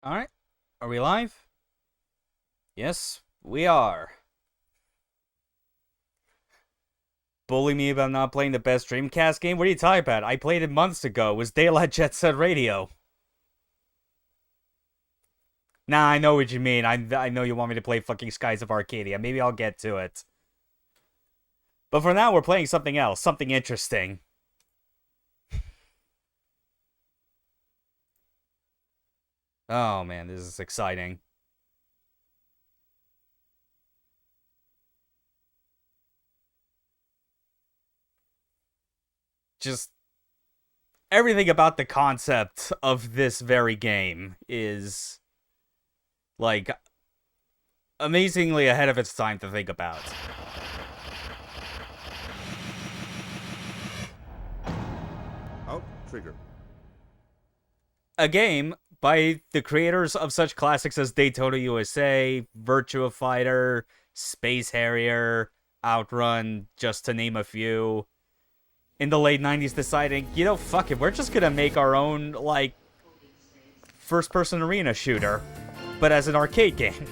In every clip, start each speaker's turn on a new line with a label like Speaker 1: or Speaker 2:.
Speaker 1: Alright. Are we live? Yes, we are. Bully me about not playing the best Dreamcast game? What are you talking about? I played it months ago. It was Daylight Jet Set Radio. Nah, I know what you mean. I know you want me to play fucking Skies of Arcadia. Maybe I'll get to it. But for now, we're playing something else. Something interesting. Oh man, this is exciting. Just everything about the concept of this very game is like amazingly ahead of its time to think about.
Speaker 2: Outtrigger.
Speaker 1: A game by the creators of such classics as Daytona USA, Virtua Fighter, Space Harrier, Outrun, just to name a few. In the late 90s deciding, you know, fuck it, we're just gonna make our own, like, first-person arena shooter, but as an arcade game.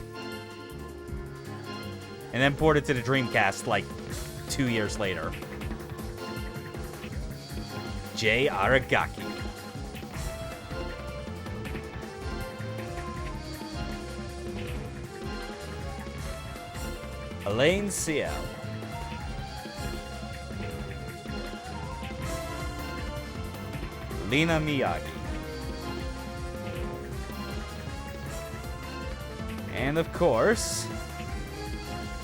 Speaker 1: And then ported to the Dreamcast, like, 2 years later. Jay Aragaki. Elaine Ciel. Lina Miyagi. And of course,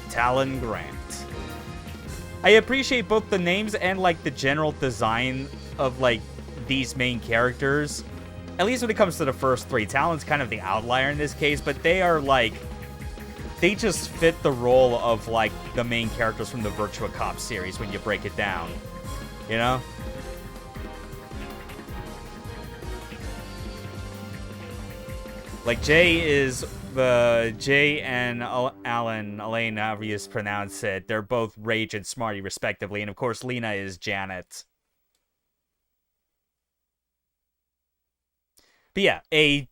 Speaker 1: Talon Grant. I appreciate both the names and like the general design of like these main characters. At least when it comes to the first three. Talon's kind of the outlier in this case, but they are like, they just fit the role of like the main characters from the Virtua Cop series when you break it down. You know? Like, Jay and Elaine, however you pronounce it, they're both Rage and Smarty, respectively. And, of course, Lena is Janet. But, yeah, a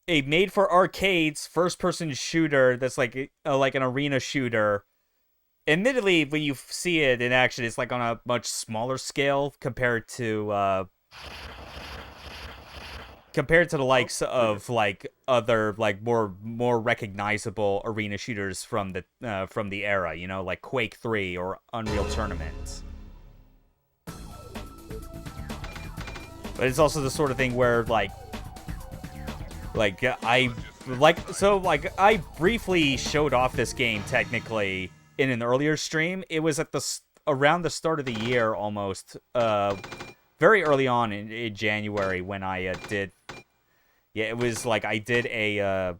Speaker 1: made-for-arcades first-person shooter that's, like an arena shooter. Admittedly, when you see it in action, it's, like, on a much smaller scale compared to the likes of like other like more recognizable arena shooters from the era, you know, like Quake 3 or Unreal Tournament. But it's also the sort of thing where I briefly showed off this game technically in an earlier stream. It was at around the start of the year almost, very early on in January when I did. Yeah, it was like I did a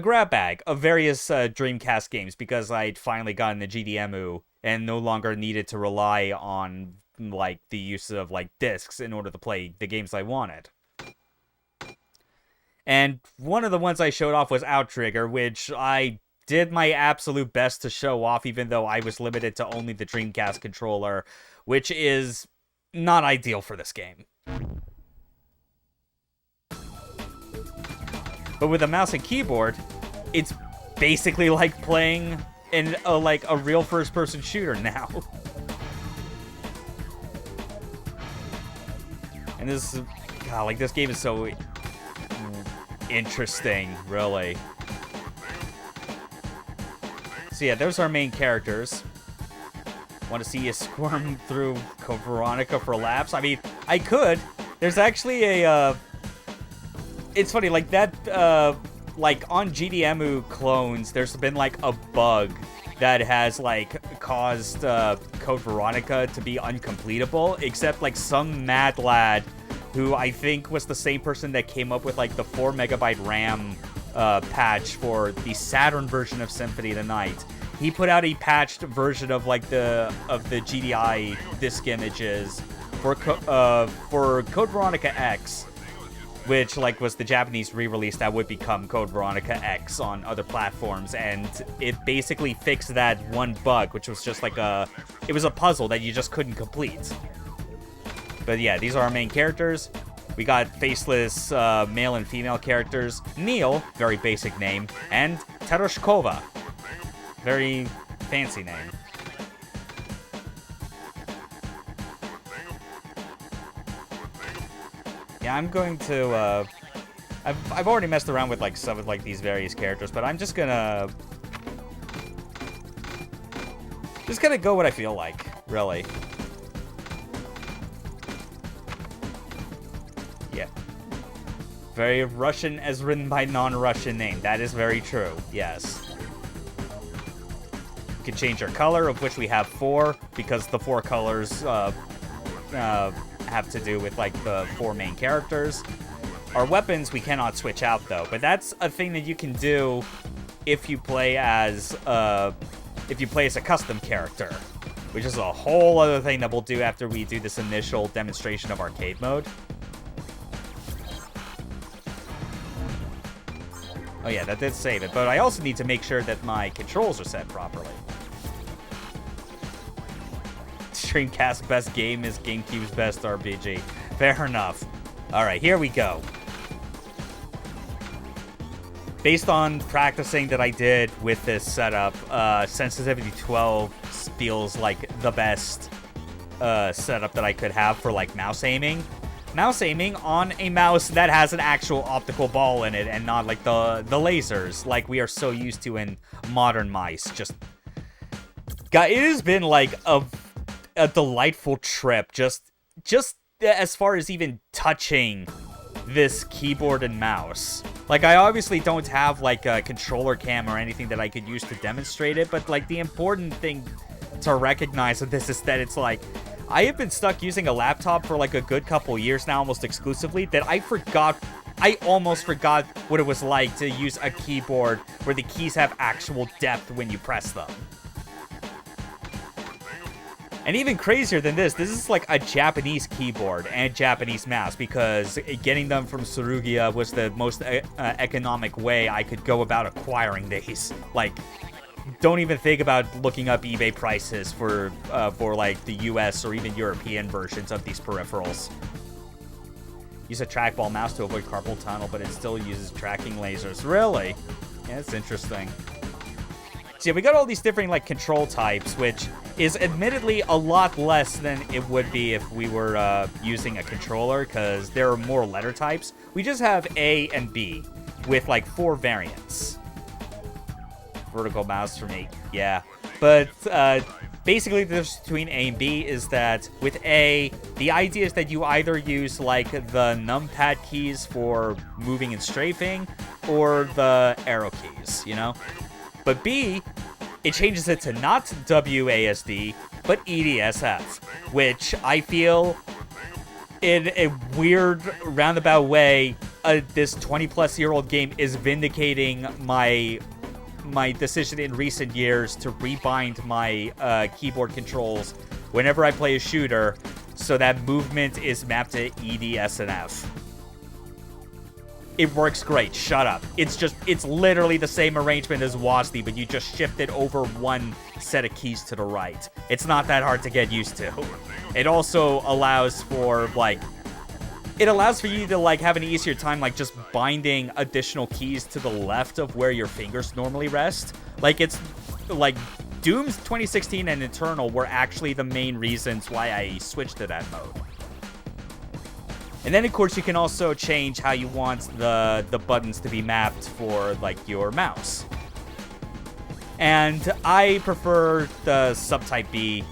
Speaker 1: grab bag of various Dreamcast games because I'd finally gotten the GDEMU and no longer needed to rely on like the use of like discs in order to play the games I wanted. And one of the ones I showed off was Outtrigger, which I did my absolute best to show off, even though I was limited to only the Dreamcast controller, which is not ideal for this game. But with a mouse and keyboard, it's basically like playing in a real first-person shooter now. And this game is so interesting, really. So yeah, those are our main characters. Want to see you squirm through Code Veronica for laps? I mean, I could. There's actually it's funny, like that, like on GDEMU clones, there's been like a bug that has like caused Code Veronica to be uncompletable, except like some mad lad who I think was the same person that came up with like the 4 megabyte RAM patch for the Saturn version of Symphony of the Night. He put out a patched version of like the GDI disk images for Code Veronica X, which like was the Japanese re-release that would become Code Veronica X on other platforms, and it basically fixed that one bug, which was just like it was a puzzle that you just couldn't complete. But yeah, these are our main characters. We got faceless male and female characters. Neil, very basic name, and Teroshkova, very fancy name. Yeah, I'm going to, I've already messed around with, like, some of, like, these various characters, but I'm just gonna go what I feel like, really. Yeah. Very Russian as written by non-Russian name. That is very true, yes. You can change our color, of which we have 4, because the 4 colors, have to do with, like, the 4 main characters. Our weapons we cannot switch out, though, but that's a thing that you can do if you play as a custom character, which is a whole other thing that we'll do after we do this initial demonstration of arcade mode. Oh yeah, that did save it, but I also need to make sure that my controls are set properly. Dreamcast best game is GameCube's best RPG. Fair enough. Alright, here we go. Based on practicing that I did with this setup, sensitivity 12 feels like the best setup that I could have for, like, mouse aiming. Mouse aiming on a mouse that has an actual optical ball in it and not, like, the lasers like we are so used to in modern mice. Just, God, it has been, like, a delightful trip, just as far as even touching this keyboard and mouse. Like, I obviously don't have, like, a controller cam or anything that I could use to demonstrate it, but, like, the important thing to recognize of this is that it's, like, I have been stuck using a laptop for, like, a good couple years now, almost exclusively, that I almost forgot what it was like to use a keyboard where the keys have actual depth when you press them. And even crazier than this is like a Japanese keyboard and Japanese mouse, because getting them from Tsurugiya was the most economic way I could go about acquiring these. Like, don't even think about looking up eBay prices for like the US or even European versions of these peripherals. Use a trackball mouse to avoid carpal tunnel, but it still uses tracking lasers. Really? Yeah, that's interesting. So yeah, we got all these different, like, control types, which is admittedly a lot less than it would be if we were using a controller, because there are more letter types. We just have A and B with, like, 4 variants. Vertical mouse for me, yeah. But basically the difference between A and B is that with A, the idea is that you either use, like, the numpad keys for moving and strafing, or the arrow keys, you know? But B, it changes it to not WASD, but EDSF, which I feel, in a weird roundabout way, this 20-plus-year-old game is vindicating my decision in recent years to rebind my keyboard controls whenever I play a shooter, so that movement is mapped to EDSF. It works great. Shut up. It's literally the same arrangement as WASD, but you just shift it over one set of keys to the right. It's not that hard to get used to. It also allows for, like, it allows for you to, like, have an easier time, like, just binding additional keys to the left of where your fingers normally rest. Like, it's, like, Doom's 2016 and Eternal were actually the main reasons why I switched to that mode. And then, of course, you can also change how you want the buttons to be mapped for, like, your mouse. And I prefer the subtype B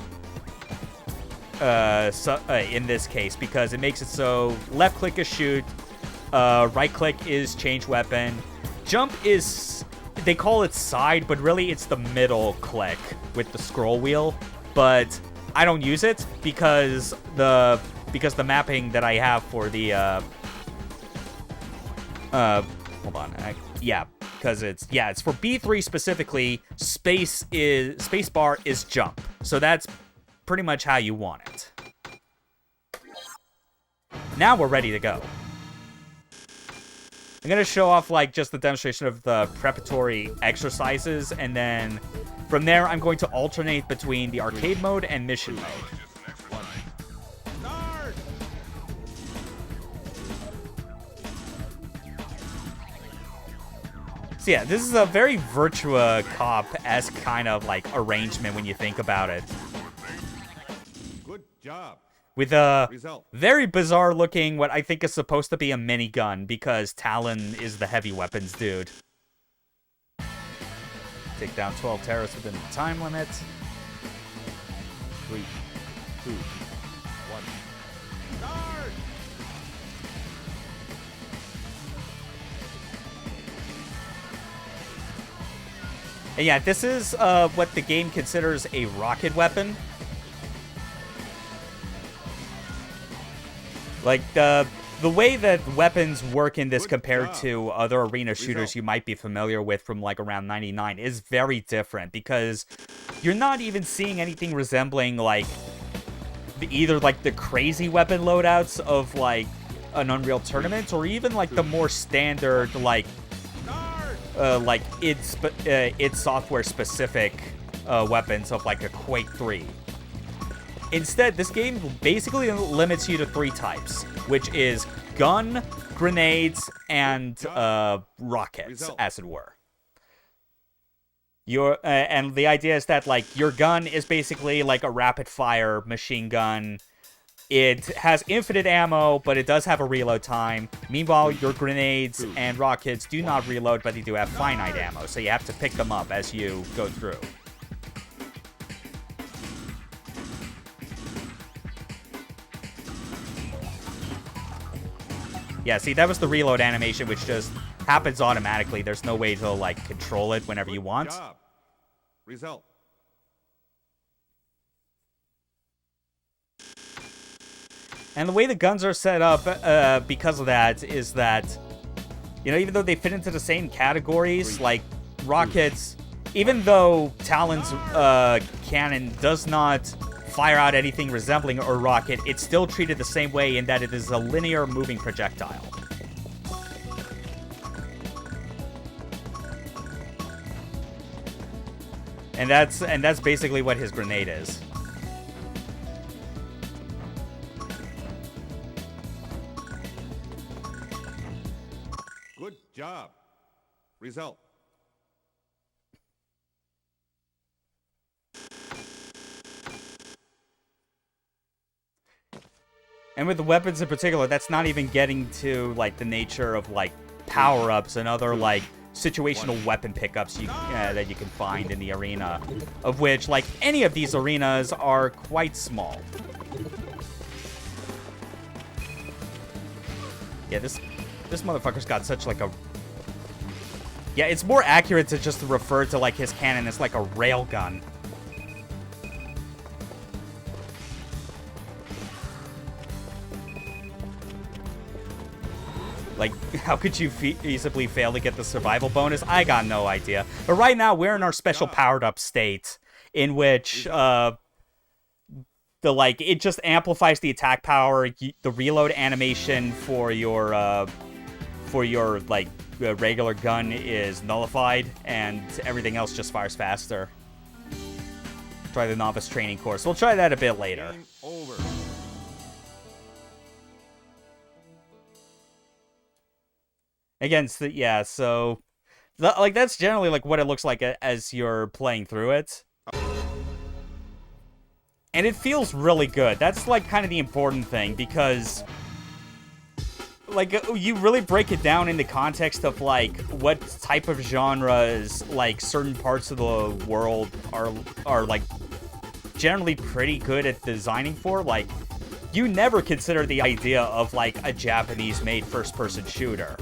Speaker 1: in this case, because it makes it so left click is shoot, right click is change weapon, jump is, they call it side, but really it's the middle click with the scroll wheel. But I don't use it because the mapping that I have for the hold on, because it's for B3 specifically. Space bar is jump, so that's pretty much how you want it. Now we're ready to go. I'm gonna show off, like, just the demonstration of the preparatory exercises, and then from there I'm going to alternate between the arcade mode and mission mode. So yeah, this is a very Virtua Cop-esque kind of like arrangement when you think about it.
Speaker 2: Good job.
Speaker 1: With a
Speaker 2: Result.
Speaker 1: very bizarre looking, what I think is supposed to be a minigun, because Talon is the heavy weapons dude. Take down 12 terrorists within the time limit. 3, 2, 1.
Speaker 2: Start.
Speaker 1: And yeah, this is what the game considers a rocket weapon. Like, the way that weapons work in this compared to other arena shooters you might be familiar with from, like, around 99 is very different, because you're not even seeing anything resembling, like, either, like, the crazy weapon loadouts of, like, an Unreal Tournament, or even, like, the more standard, like, its software-specific weapons of, like, a Quake 3. Instead, this game basically limits you to 3 types, which is gun, grenades, and rockets, as it were. And the idea is that, like, your gun is basically like a rapid-fire machine gun. It has infinite ammo, but it does have a reload time. Meanwhile, your grenades and rockets do not reload, but they do have finite ammo, so you have to pick them up as you go through. Yeah, see, that was the reload animation, which just happens automatically. There's no way to, like, control it whenever you want.
Speaker 2: Job. Result.
Speaker 1: And the way the guns are set up because of that is that, you know, even though they fit into the same categories, like rockets, even though Talon's cannon does not fire out anything resembling a rocket, it's still treated the same way in that it is a linear moving projectile. And that's basically what his grenade is.
Speaker 2: Good job. Result.
Speaker 1: And with the weapons in particular, that's not even getting to, like, the nature of, like, power-ups and other, like, situational weapon pickups that you can find in the arena, of which, like, any of these arenas are quite small. Yeah, this motherfucker's got such, like, a... Yeah, it's more accurate to just refer to, like, his cannon as, like, a railgun. Like, how could you feasibly fail to get the survival bonus? I got no idea. But right now, we're in our special powered-up state, in which, it just amplifies the attack power. The reload animation for your regular gun is nullified, and everything else just fires faster. Try the novice training course. We'll try that a bit later.
Speaker 2: Game over.
Speaker 1: Again, so that's generally, like, what it looks like as you're playing through it. And it feels really good. That's, like, kind of the important thing, because, like, you really break it down in the context of, like, what type of genres, like, certain parts of the world are like, generally pretty good at designing for. Like, you never consider the idea of, like, a Japanese-made first-person shooter.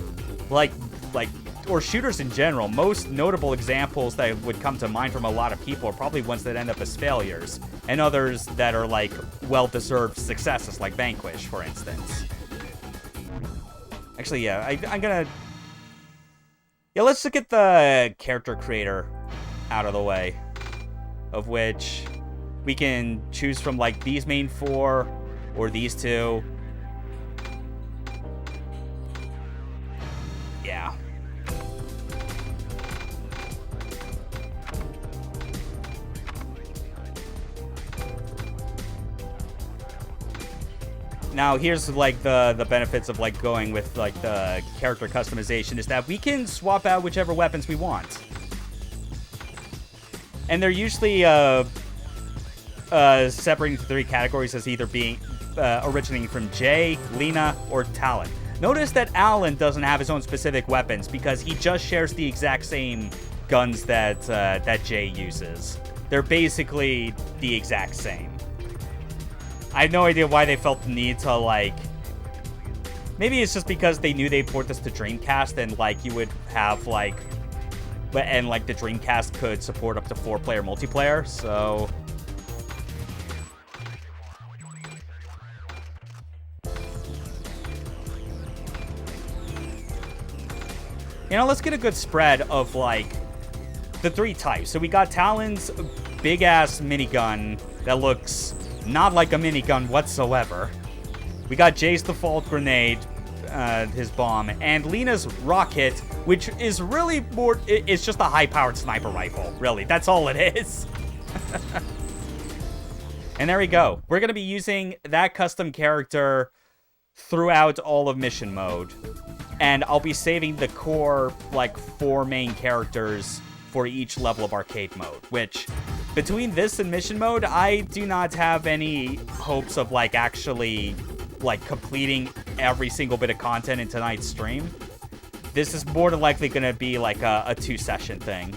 Speaker 1: Or shooters in general. Most notable examples that would come to mind from a lot of people are probably ones that end up as failures, and others that are, like, well-deserved successes, like Vanquish, for instance. Actually, yeah, I'm gonna... Yeah, let's look at the character creator out of the way, of which we can choose from, like, these main 4, or these 2. Yeah. Now, here's like the benefits of like going with like the character customization is that we can swap out whichever weapons we want. And they're usually separating into 3 categories as either being originating from Jay, Lena, or Talon. Notice that Alan doesn't have his own specific weapons because he just shares the exact same guns that that Jay uses. They're basically the exact same. I have no idea why they felt the need to, like... Maybe it's just because they knew they'd port this to Dreamcast and, like, you would have, like... And, like, the Dreamcast could support up to 4-player multiplayer, so... You know, let's get a good spread of, like, the 3 types. So we got Talon's big-ass minigun that looks not like a minigun whatsoever. We got Jay's default grenade, his bomb, and Lena's rocket, which is really more... It's just a high-powered sniper rifle, really. That's all it is. And there we go. We're going to be using that custom character throughout all of mission mode. And I'll be saving the core, like, 4 main characters for each level of arcade mode, which, between this and mission mode, I do not have any hopes of, like, actually, like, completing every single bit of content in tonight's stream. This is more than likely going to be, like, a 2-session thing.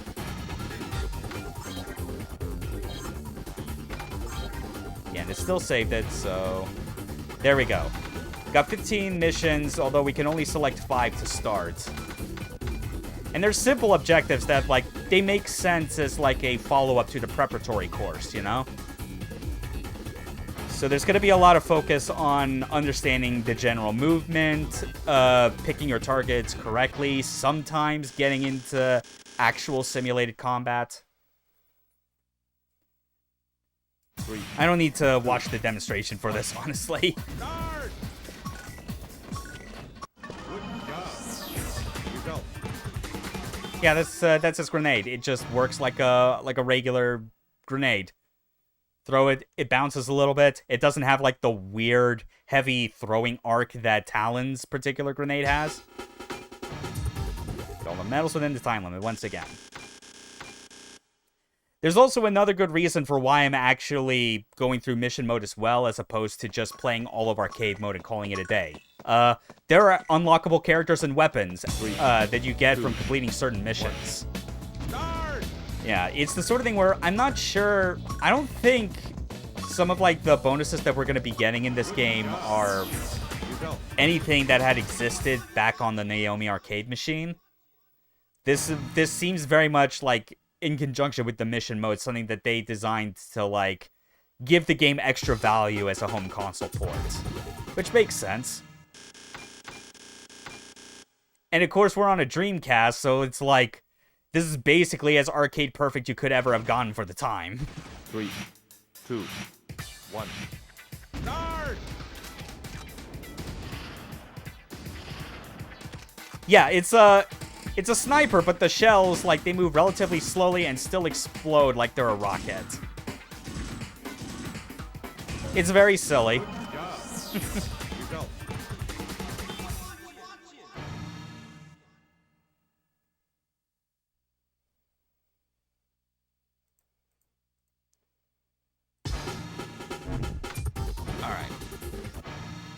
Speaker 1: Yeah, and it still saved it, so... There we go. Got 15 missions, although we can only select 5 to start. And there's simple objectives that, like, they make sense as, like, a follow-up to the preparatory course, you know? So there's going to be a lot of focus on understanding the general movement, picking your targets correctly, sometimes getting into actual simulated combat. I don't need to watch the demonstration for this, honestly. Yeah, that's his grenade. It just works like a regular grenade. Throw it, it bounces a little bit. It doesn't have like the weird heavy throwing arc that Talon's particular grenade has. Get all the medals within the time limit once again. There's also another good reason for why I'm actually going through mission mode as well, as opposed to just playing all of arcade mode and calling it a day. There are unlockable characters and weapons that you get from completing certain missions. Yeah, it's the sort of thing where I'm not sure... I don't think some of, like, the bonuses that we're going to be getting in this game are anything that had existed back on the Naomi arcade machine. This seems very much, like, in conjunction with the mission mode, something that they designed to, like, give the game extra value as a home console port. Which makes sense. And, of course, we're on a Dreamcast, so it's like... This is basically as arcade perfect you could ever have gotten for the time.
Speaker 2: 3, 2, 1. Start!
Speaker 1: Yeah, it's a sniper, but the shells, like, they move relatively slowly and still explode like they're a rocket. It's very silly.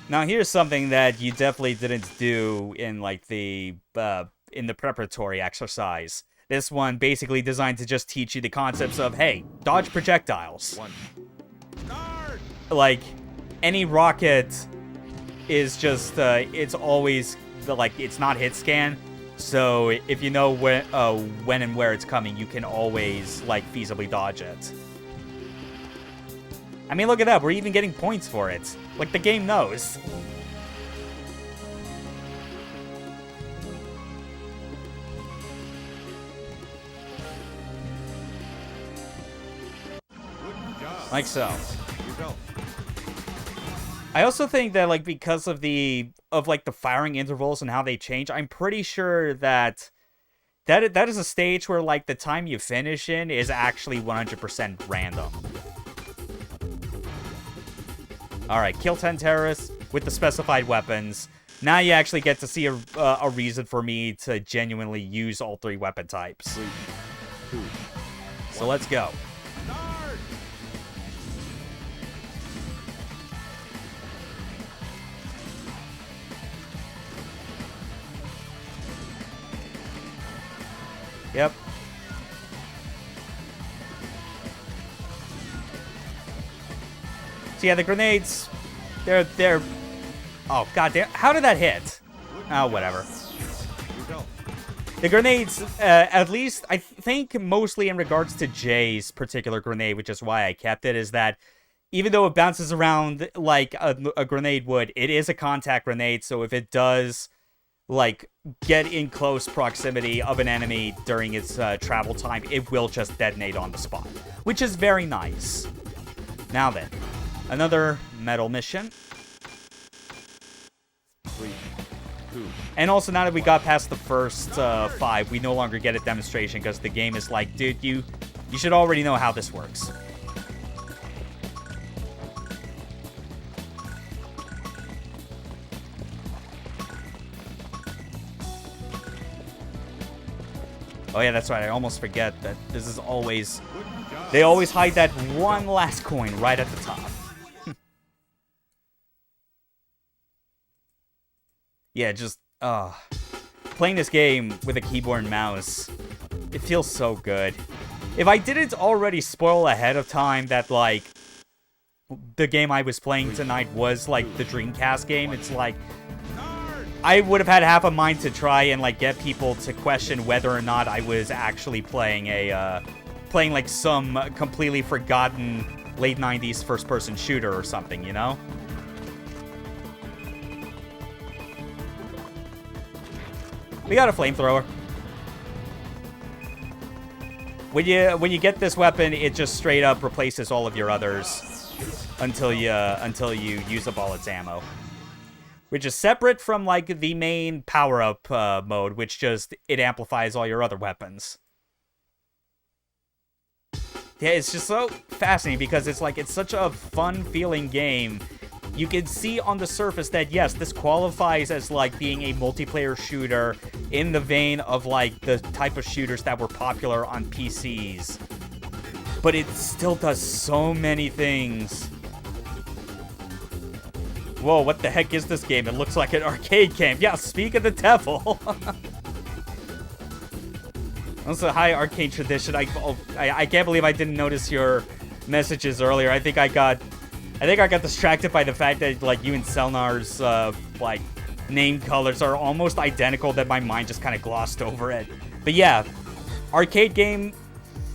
Speaker 1: Now, here's something that you definitely didn't do in, like, the preparatory exercise. This one basically designed to just teach you the concepts of, hey, dodge projectiles. Like, any rocket is just, it's always, like, it's not hit scan. So, if you know when and where it's coming, you can always, like, feasibly dodge it. I mean, look at that. We're even getting points for it. Like, the game knows. Like so. I also think that, like, because of the firing intervals and how they change, I'm pretty sure that is a stage where, like, the time you finish in is actually 100% random. Alright, kill 10 terrorists. with the specified weapons. Now you actually get to see a reason for me to genuinely use all 3 weapon types.
Speaker 2: 3, 2,
Speaker 1: So let's go. Yep. So yeah, the grenades, they're... Oh, goddamn. How did that hit? Oh, whatever. The grenades, at least, I think mostly in regards to Jay's particular grenade, which is why I kept it, is that even though it bounces around like a grenade would, it is a contact grenade, so if it does, like, get in close proximity of an enemy during its travel time, it will just detonate on the spot, which is very nice. Now then, another medal mission.
Speaker 2: 3, 2.
Speaker 1: And also, now that we got past the first 5, we no longer get a demonstration because the game is like, dude, you should already know how this works. Oh yeah, that's right. I almost forget that this is always... They always hide that one last coin right at the top. Yeah, just... playing this game with a keyboard and mouse, it feels so good. If I didn't already spoil ahead of time that, like, the game I was playing tonight was, like, the Dreamcast game, it's like... I would have had half a mind to try and, like, get people to question whether or not I was actually playing playing, like, some completely forgotten late 90s first-person shooter or something, you know? We got a flamethrower. When you get this weapon, it just straight up replaces all of your others until you use up all its ammo. Which is separate from, like, the main power-up mode, which just, it amplifies all your other weapons. Yeah, it's just so fascinating because it's, like, it's such a fun-feeling game. You can see on the surface that, yes, this qualifies as, like, being a multiplayer shooter in the vein of, like, the type of shooters that were popular on PCs. But it still does so many things. Whoa, what the heck is this game? It looks like an arcade game. Yeah, speak of the devil. That's a high arcade tradition. I can't believe I didn't notice your messages earlier. I think I got distracted by the fact that, like, you and Selnar's, like, name colors are almost identical that my mind just kind of glossed over it. But yeah, arcade game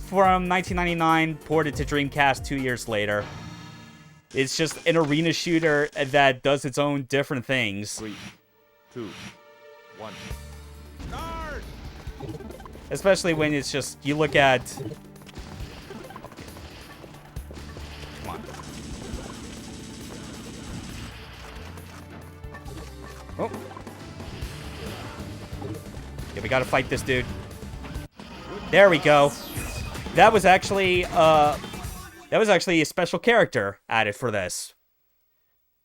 Speaker 1: from 1999, ported to Dreamcast 2 years later. It's just an arena shooter that does its own different things.
Speaker 2: 3, 2, 1. Start!
Speaker 1: Especially when it's just, you look at... Come on. Oh. Yeah, we gotta fight this dude. There we go. That was actually a special character added for this.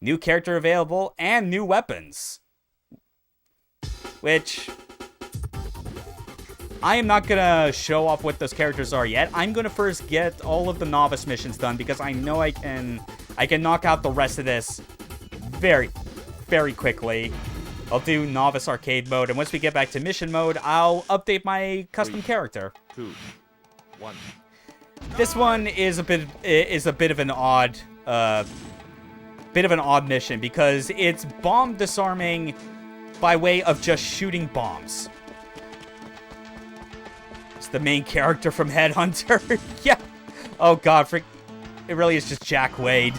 Speaker 1: New character available and new weapons. Which... I am not gonna show off what those characters are yet. I'm gonna first get all of the novice missions done because I know I can knock out the rest of this very, very quickly. I'll do novice arcade mode, and once we get back to mission mode, I'll update my custom character.
Speaker 2: 2, 1.
Speaker 1: This one is a bit of an odd mission because it's bomb disarming by way of just shooting bombs. It's the main character from Headhunter. Yeah. Oh god, it really is just Jack Wade.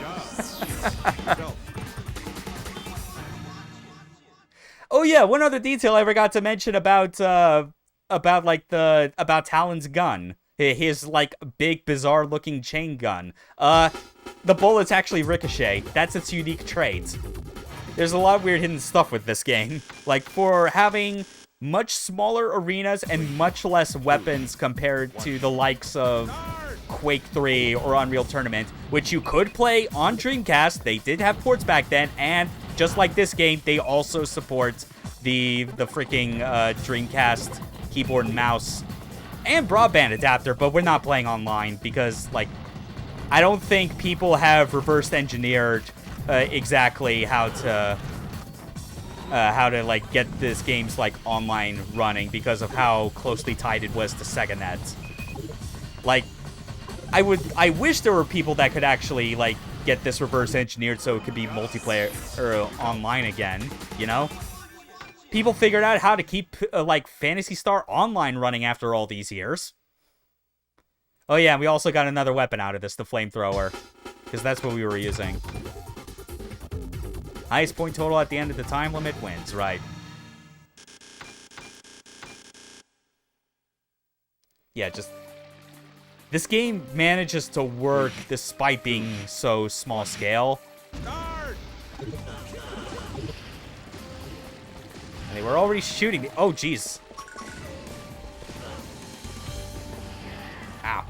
Speaker 1: Oh yeah, one other detail I forgot to mention about Talon's gun. His, like, big, bizarre-looking chain gun. The bullets actually ricochet. That's its unique trait. There's a lot of weird hidden stuff with this game. Like, for having much smaller arenas and much less weapons compared to the likes of Quake 3 or Unreal Tournament, which you could play on Dreamcast. They did have ports back then, and just like this game, they also support the freaking Dreamcast keyboard and mouse and broadband adapter, but we're not playing online because, like, I don't think people have reverse engineered exactly how to like get this game's like online running because of how closely tied it was to SegaNet. Like, I wish there were people that could actually like get this reverse engineered so it could be multiplayer or online again, you know? People figured out how to keep like Phantasy Star Online running after all these years. Oh yeah, we also got another weapon out of this, the flamethrower, because that's what we were using. Highest point total at the end of the time limit wins, right? Yeah, just... This game manages to work despite being so small scale. And they were already shooting me. Oh, jeez. Ow.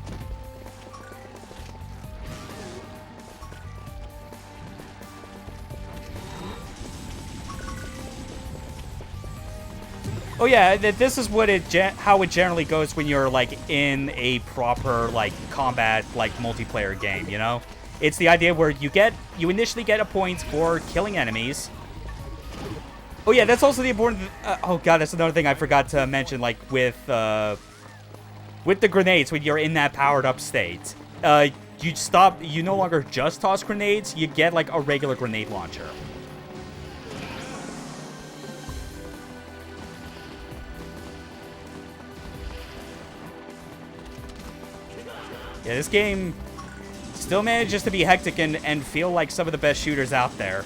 Speaker 1: Oh yeah, this is what how it generally goes when you're like in a proper like combat like multiplayer game, you know? It's the idea where you initially get a point for killing enemies. Oh yeah, that's also the important oh god, that's another thing I forgot to mention, like with the grenades when you're in that powered up state. You no longer just toss grenades, you get like a regular grenade launcher. Yeah, this game still manages to be hectic and feel like some of the best shooters out there.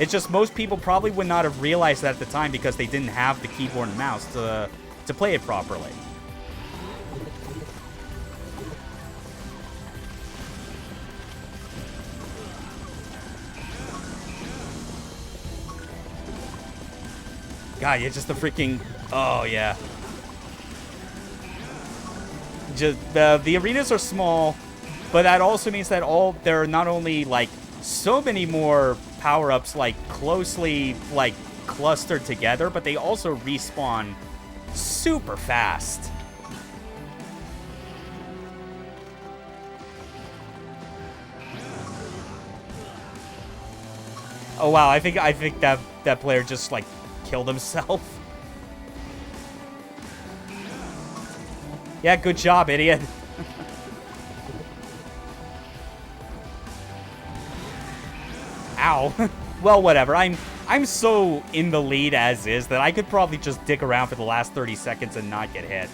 Speaker 1: It's just most people probably would not have realized that at the time because they didn't have the keyboard and mouse to play it properly. God, yeah, just the freaking... Oh, yeah. Just the arenas are small, but that also means that there are not only like so many more power-ups like closely like clustered together, but they also respawn super fast. Oh wow, I think that player just like killed himself. Yeah, good job, idiot. Ow. Well, whatever. I'm so in the lead as is that I could probably just dick around for the last 30 seconds and not get hit.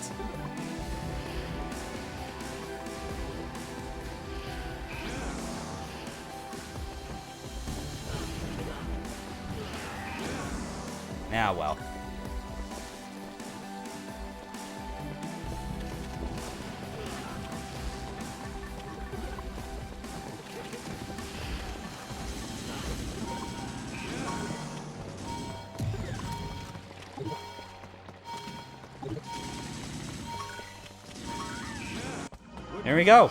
Speaker 1: Ah, well. There we go.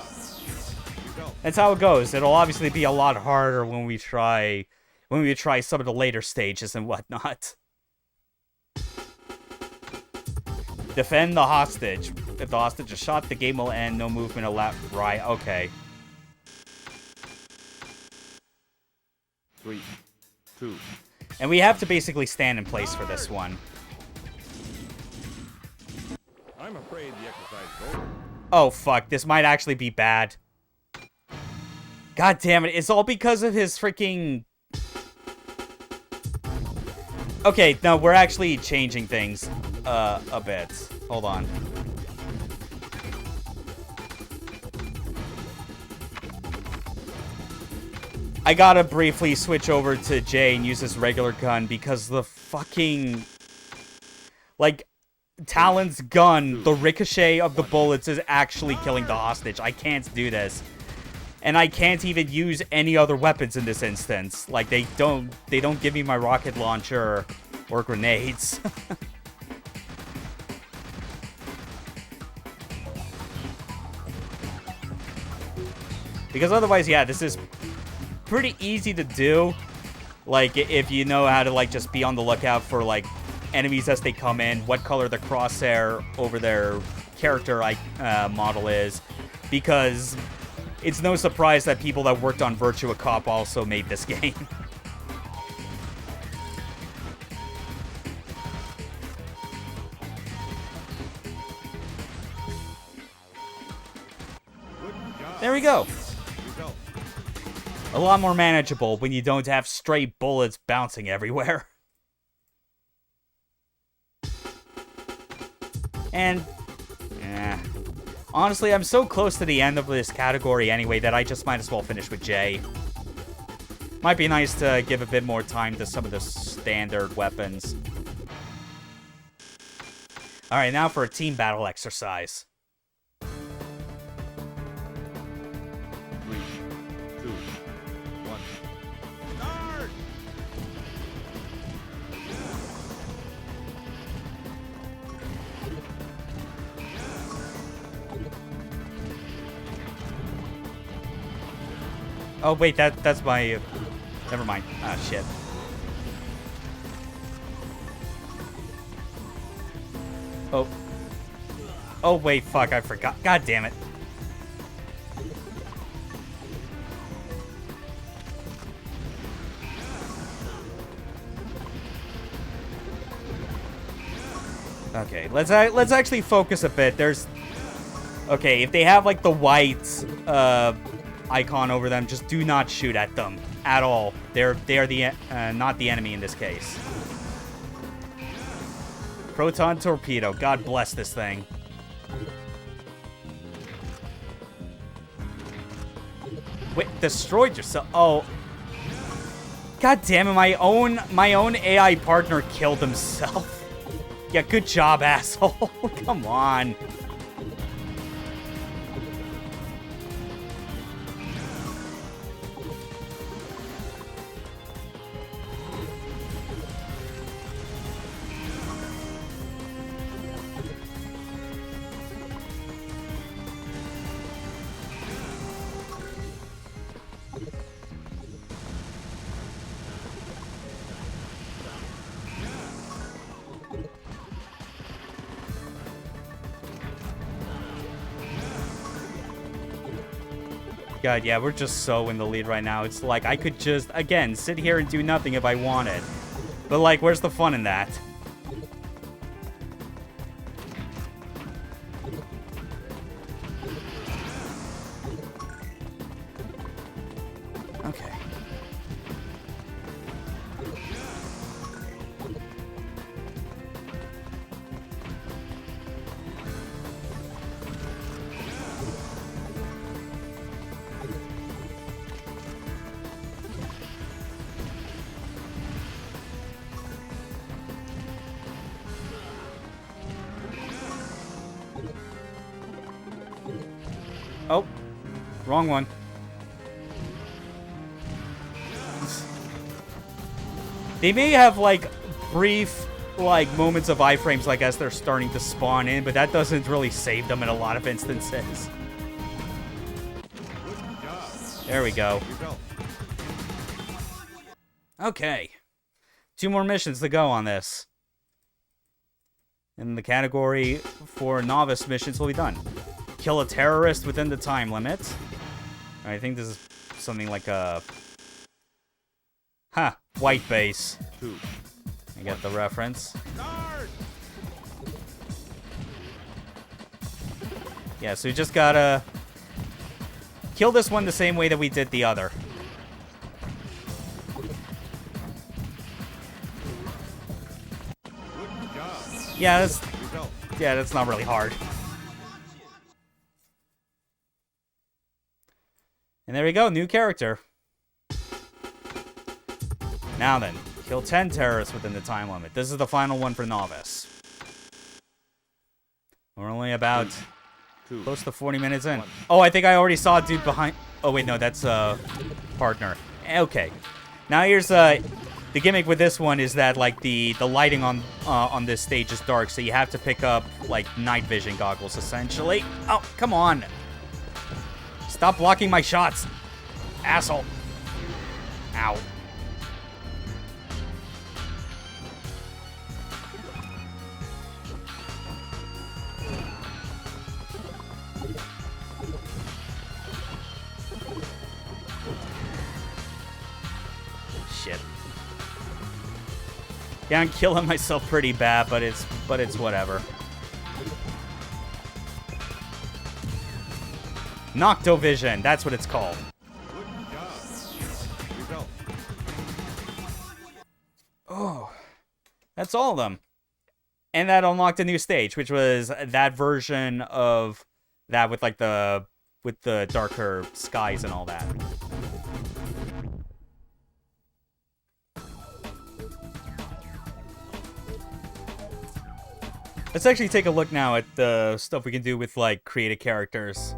Speaker 1: That's how it goes. It'll obviously be a lot harder when we try some of the later stages and whatnot. Defend the hostage. If the hostage is shot, the game will end. No movement allowed. Right, okay.
Speaker 2: 3, 2.
Speaker 1: And we have to basically stand in place for this one.
Speaker 2: I'm afraid the exercise is over.
Speaker 1: Oh, fuck. This might actually be bad. God damn it. It's all because of his freaking... Okay, no, we're actually changing things a bit. Hold on. I gotta briefly switch over to Jay and use his regular gun because the fucking... Like... Talon's gun, the ricochet of the bullets is actually killing the hostage. I can't do this. And I can't even use any other weapons in this instance. Like, they don't give me my rocket launcher or grenades. Because otherwise, yeah, this is pretty easy to do. Like, if you know how to, like, just be on the lookout for, like, enemies as they come in, what color the crosshair over their character model is, because it's no surprise that people that worked on Virtua Cop also made this game. There we go. A lot more manageable when you don't have stray bullets bouncing everywhere. And, honestly, I'm so close to the end of this category anyway that I just might as well finish with J. Might be nice to give a bit more time to some of the standard weapons. Alright, now for a team battle exercise.
Speaker 2: 3, 2, 1. Start!
Speaker 1: Oh, wait, that's my... never mind. Ah, shit. Oh. Oh, wait, fuck, I forgot. God damn it. Okay, let's actually focus a bit. There's... Okay, if they have, like, the white, icon over them, just do not shoot at them at all. They are the not the enemy in this case. Proton torpedo. God bless this thing. Wait, destroyed yourself. Oh. God damn it, my own AI partner killed himself. Yeah, good job, asshole. Come on. God, yeah, we're just so in the lead right now. It's like I could just, again, sit here and do nothing if I wanted. But, like, where's the fun in that? Okay. Oh, wrong one. They may have, like, brief, like, moments of iframes, like, as they're starting to spawn in, but that doesn't really save them in a lot of instances. There we go. Okay. 2 more missions to go on this. And the category for novice missions will be done. Kill a terrorist within the time limit. I think this is something like a... Huh. White base. I get the reference. Yeah, so we just gotta... kill this one the same way that we did the other. Yeah, that's not really hard. And there we go, new character. Now then, kill 10 terrorists within the time limit. This is the final one for novice. We're only about close to 40 minutes in. Oh, I think I already saw a dude behind... Oh, wait, no, that's partner. Okay. Now here's the gimmick with this one is that, like, the lighting on this stage is dark, so you have to pick up, like, night vision goggles, essentially. Oh, come on. Stop blocking my shots, asshole. Ow. Yeah, I'm killing myself pretty bad, but it's whatever. Noctovision, that's what it's called.
Speaker 2: Good job. Result.
Speaker 1: Oh, that's all of them. And that unlocked a new stage, which was that version of that with like the darker skies and all that. Let's actually take a look now at the stuff we can do with like creative characters.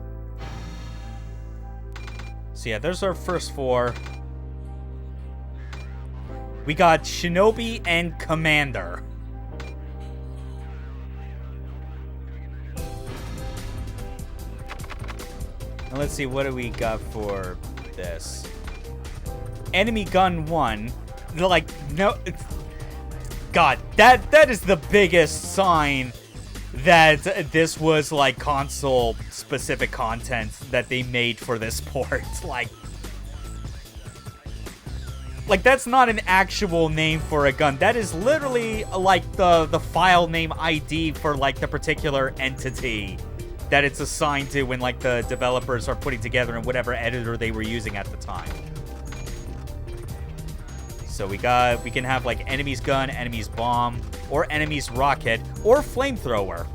Speaker 1: So yeah, there's our first 4. We got Shinobi and Commander. Now let's see, what do we got for this? Enemy Gun 1. Like, no... God, that is the biggest sign that this was, like, console-specific content that they made for this port. Like, that's not an actual name for a gun. That is literally, like, the file name ID for, like, the particular entity that it's assigned to when, like, the developers are putting together in whatever editor they were using at the time. So we can have, like, enemy's gun, enemy's bomb, or enemy's rocket, or flamethrower.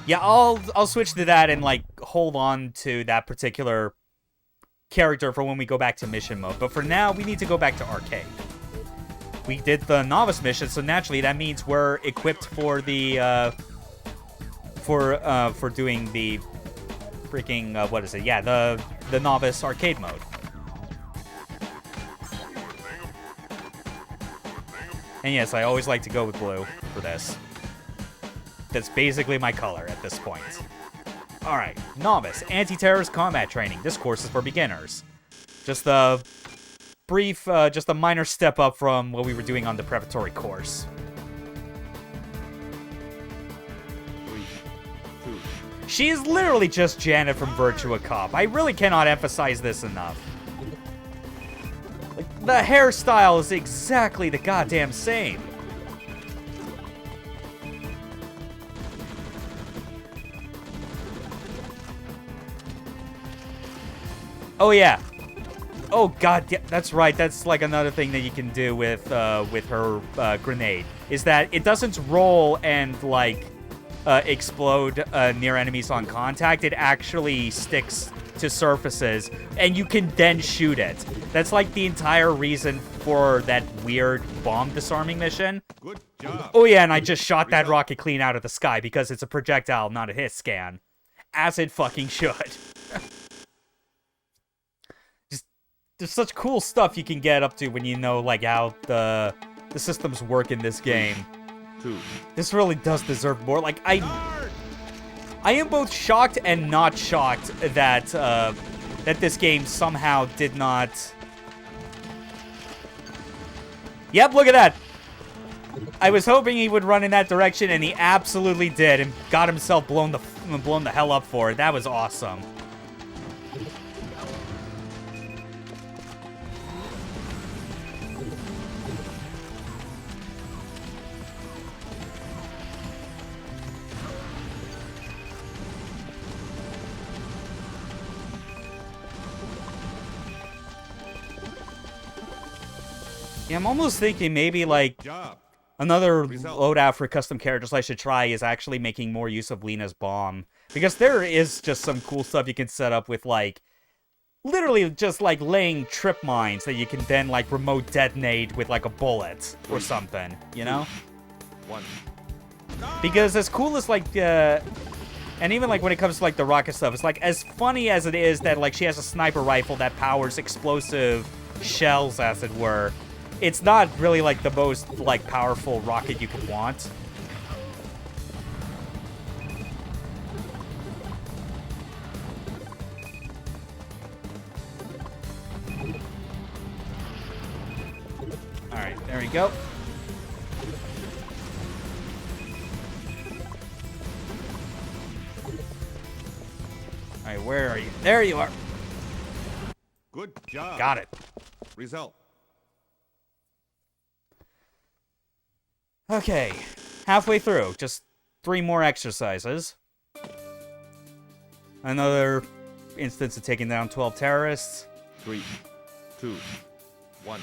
Speaker 1: Yeah, I'll switch to that and, like, hold on to that particular character for when we go back to mission mode. But for now, we need to go back to arcade. We did the novice mission, so naturally that means we're equipped for the for doing the freaking what is it? Yeah, the novice arcade mode. And yes, I always like to go with blue for this. That's basically my color at this point. Alright, novice, anti-terrorist combat training. This course is for beginners. Just a brief, just a minor step up from what we were doing on the preparatory course.
Speaker 2: 3, 2.
Speaker 1: She is literally just Janet from Virtua Cop. I really cannot emphasize this enough. Like, the hairstyle is exactly the goddamn same. Oh yeah. Oh god, yeah, that's right. That's like another thing that you can do with her grenade is that it doesn't roll and like explode near enemies on contact. It actually sticks to surfaces, and you can then shoot it. That's like the entire reason for that weird bomb disarming mission.
Speaker 2: Good job.
Speaker 1: Oh yeah, and I just shot that rocket clean out of the sky because it's a projectile, not a hit scan. As it fucking should. There's such cool stuff you can get up to when you know, like, how the systems work in this game.
Speaker 2: 2.
Speaker 1: This really does deserve more. Like, I am both shocked and not shocked that that this game somehow did not. Yep, look at that. I was hoping he would run in that direction, and he absolutely did, and got himself blown the hell up for it. That was awesome. Yeah, I'm almost thinking maybe, like, another loadout for custom characters I should try is actually making more use of Lena's bomb. Because there is just some cool stuff you can set up with, like, literally just, like, laying trip mines that you can then, like, remote detonate with, like, a bullet or something, you know?
Speaker 2: 1.
Speaker 1: Because as cool as, like, and even, like, when it comes to, like, the rocket stuff, it's, like, as funny as it is that, like, she has a sniper rifle that powers explosive shells, as it were, it's not really, like, the most, like, powerful rocket you could want. Alright, there we go. Alright, Where are you? There you are.
Speaker 2: Good job.
Speaker 1: Got it.
Speaker 2: Result.
Speaker 1: Okay. Halfway through. Just 3 more exercises. Another instance of taking down 12 terrorists.
Speaker 2: 3, 2, 1.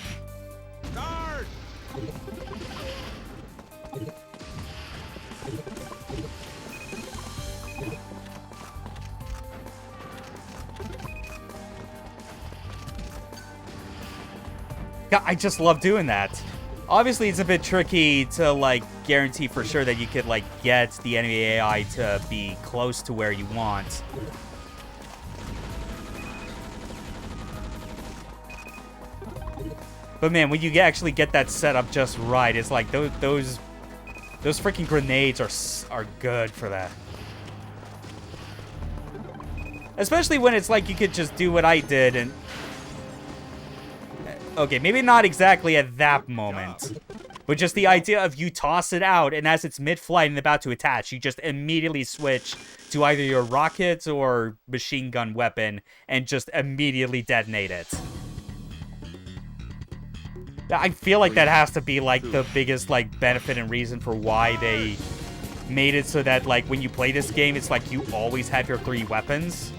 Speaker 2: Start!
Speaker 1: God, I just love doing that. Obviously, it's a bit tricky to, like, guarantee for sure that you could, like, get the enemy AI to be close to where you want. But man, when you actually get that set up just right, it's like those freaking grenades are good for that. Especially when it's like you could just do what I did and... Okay, maybe not exactly at that moment. But just the idea of you toss it out, and as it's mid-flight and about to attach, you just immediately switch to either your rocket or machine gun weapon, and just immediately detonate it. I feel like that has to be, like, the biggest, like, benefit and reason for why they made it so that, like, when you play this game, it's like you always have your 3 weapons.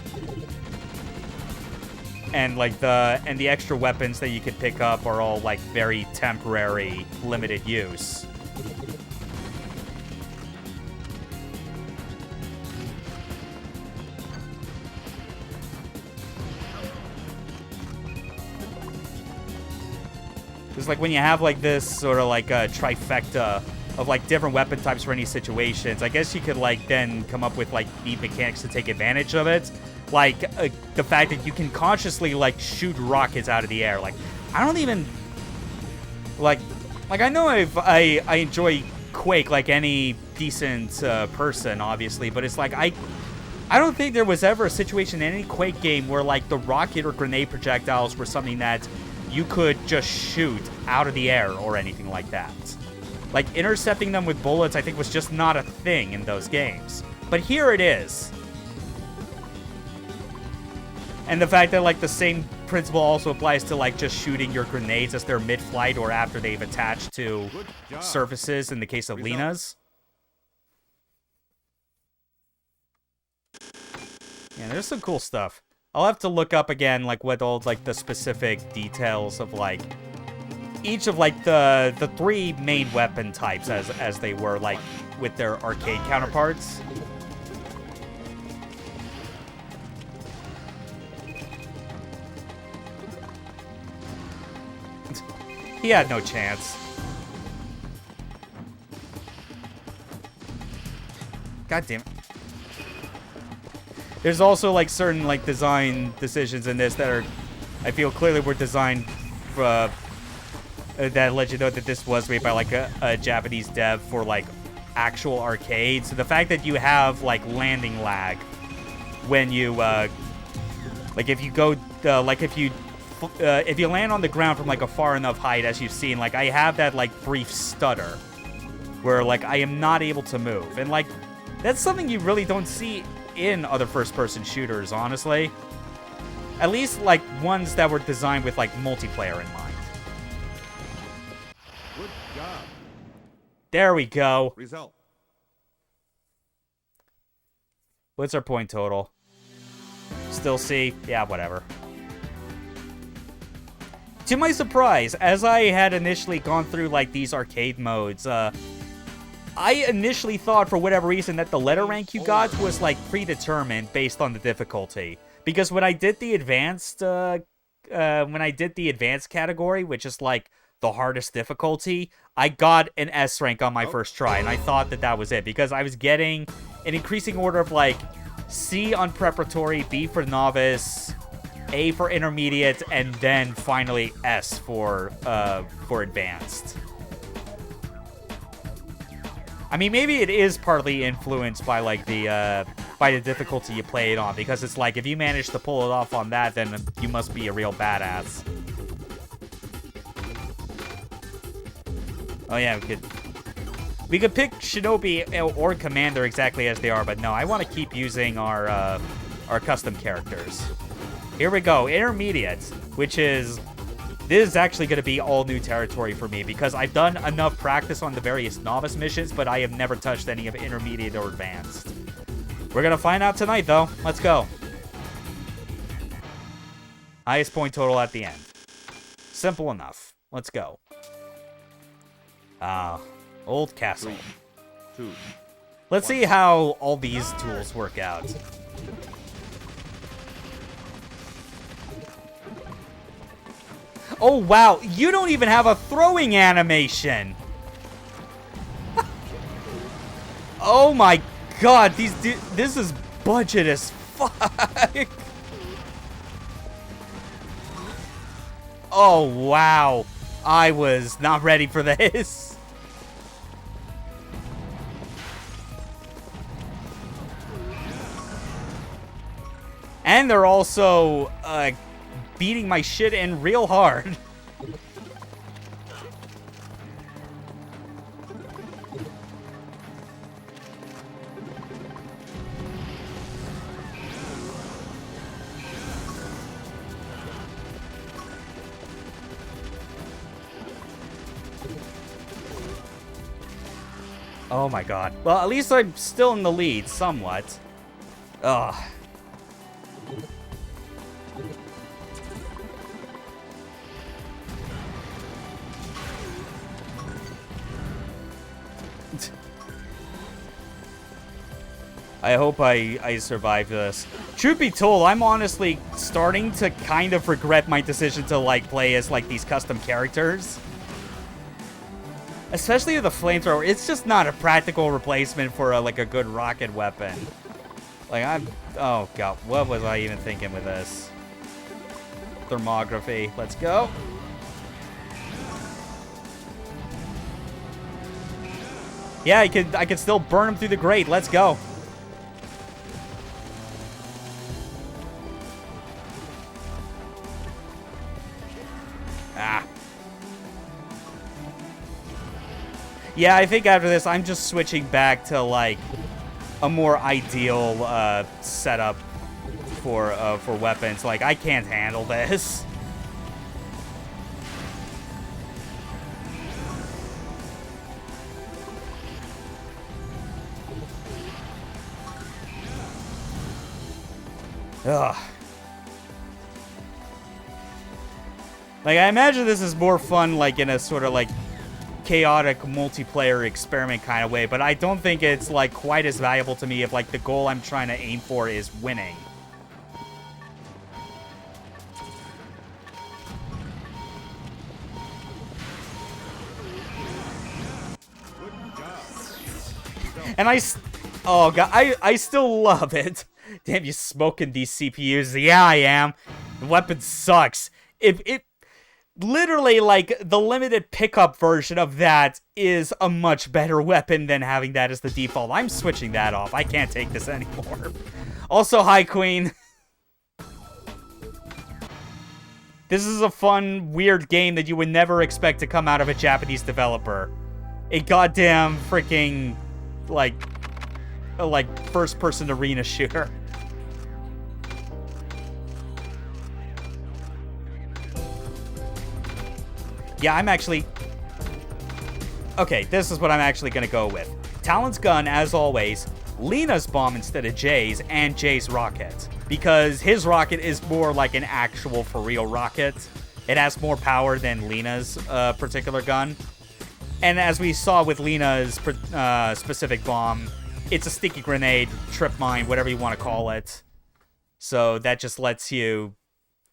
Speaker 1: And, like, the extra weapons that you could pick up are all, like, very temporary, limited use. It's like when you have, like, this sort of, like, a trifecta of, like, different weapon types for any situations, I guess you could, like, then come up with, like, neat mechanics to take advantage of it. Like, the fact that you can consciously, like, shoot rockets out of the air. Like, I don't even... Like I know I enjoy Quake like any decent person, obviously, but it's like, I don't think there was ever a situation in any Quake game where, like, the rocket or grenade projectiles were something that you could just shoot out of the air or anything like that. Like, intercepting them with bullets, I think, was just not a thing in those games. But here it is. And the fact that, like, the same principle also applies to, like, just shooting your grenades as they're mid-flight or after they've attached to surfaces in the case of Lena's. Yeah, there's some cool stuff. I'll have to look up again, like, what all, like, the specific details of, like, each of, like, the 3 main weapon types as they were, like, with their arcade counterparts. He had no chance. God damn it. There's also, like, certain, like, design decisions in this that are, I feel clearly were designed for, that let you know that this was made by, like, a Japanese dev for, like, actual arcades. So the fact that you have, like, landing lag when you, like, if you go, like, if you land on the ground from, like, a far enough height, as you've seen, like, I have that, like, brief stutter where, like, I am not able to move. And, like, that's something you really don't see in other first-person shooters, honestly. At least, like, ones that were designed with, like, multiplayer in mind.
Speaker 2: Good job.
Speaker 1: There we go.
Speaker 2: Result.
Speaker 1: What's our point total? Still C? Yeah, whatever. To my surprise, as I had initially gone through, like, these arcade modes, I initially thought, for whatever reason, that the letter rank you got was, like, predetermined based on the difficulty. Because when I did the advanced, category, which is, like, the hardest difficulty, I got an S rank on my first try, and I thought that that was it, because I was getting an increasing order of, like, C on preparatory, B for novice, A for intermediate, and then finally S for advanced. I mean, maybe it is partly influenced by, like, the difficulty you play it on, because it's like, if you manage to pull it off on that, then you must be a real badass. Oh yeah, we could pick Shinobi or Commander exactly as they are, but no, I want to keep using our our custom characters. Here we go, intermediate, which is... This is actually going to be all new territory for me because I've done enough practice on the various novice missions, but I have never touched any of intermediate or advanced. We're going to find out tonight, though. Let's go. Highest point total at the end. Simple enough. Let's go. Old castle.
Speaker 2: 3, 2.
Speaker 1: Let's see how all these tools work out. Oh, wow. You don't even have a throwing animation. Oh, my God. This is budget as fuck. Oh, wow. I was not ready for this. And they're also, beating my shit in real hard. Oh my god. Well, at least I'm still in the lead, somewhat. Ugh. I hope I survive this. Truth be told, I'm honestly starting to kind of regret my decision to, like, play as, like, these custom characters. Especially with the flamethrower, it's just not a practical replacement for, like, a good rocket weapon. Like, oh, God, what was I even thinking with this? Thermography, let's go. Yeah, I could still burn him through the grate, let's go. Yeah, I think after this, I'm just switching back to, like, a more ideal setup for weapons. Like, I can't handle this. Ugh. Like, I imagine this is more fun, like, in a sort of, like, chaotic multiplayer experiment kind of way, but I don't think it's, like, quite as valuable to me if, like, the goal I'm trying to aim for is winning. And oh god, I still love it. Damn, you smoking these CPUs. Yeah, I am. The weapon sucks. It literally, like, the limited pickup version of that is a much better weapon than having that as the default. I'm switching that off. I can't take this anymore. Also, hi, Queen. This is a fun, weird game that you would never expect to come out of a Japanese developer. A goddamn freaking, like first-person arena shooter. Yeah, I'm actually... Okay, this is what I'm actually going to go with. Talon's gun, as always, Lena's bomb instead of Jay's, and Jay's rocket. Because his rocket is more like an actual, for-real rocket. It has more power than Lena's particular gun. And as we saw with Lena's specific bomb, it's a sticky grenade, trip mine, whatever you want to call it. So that just lets you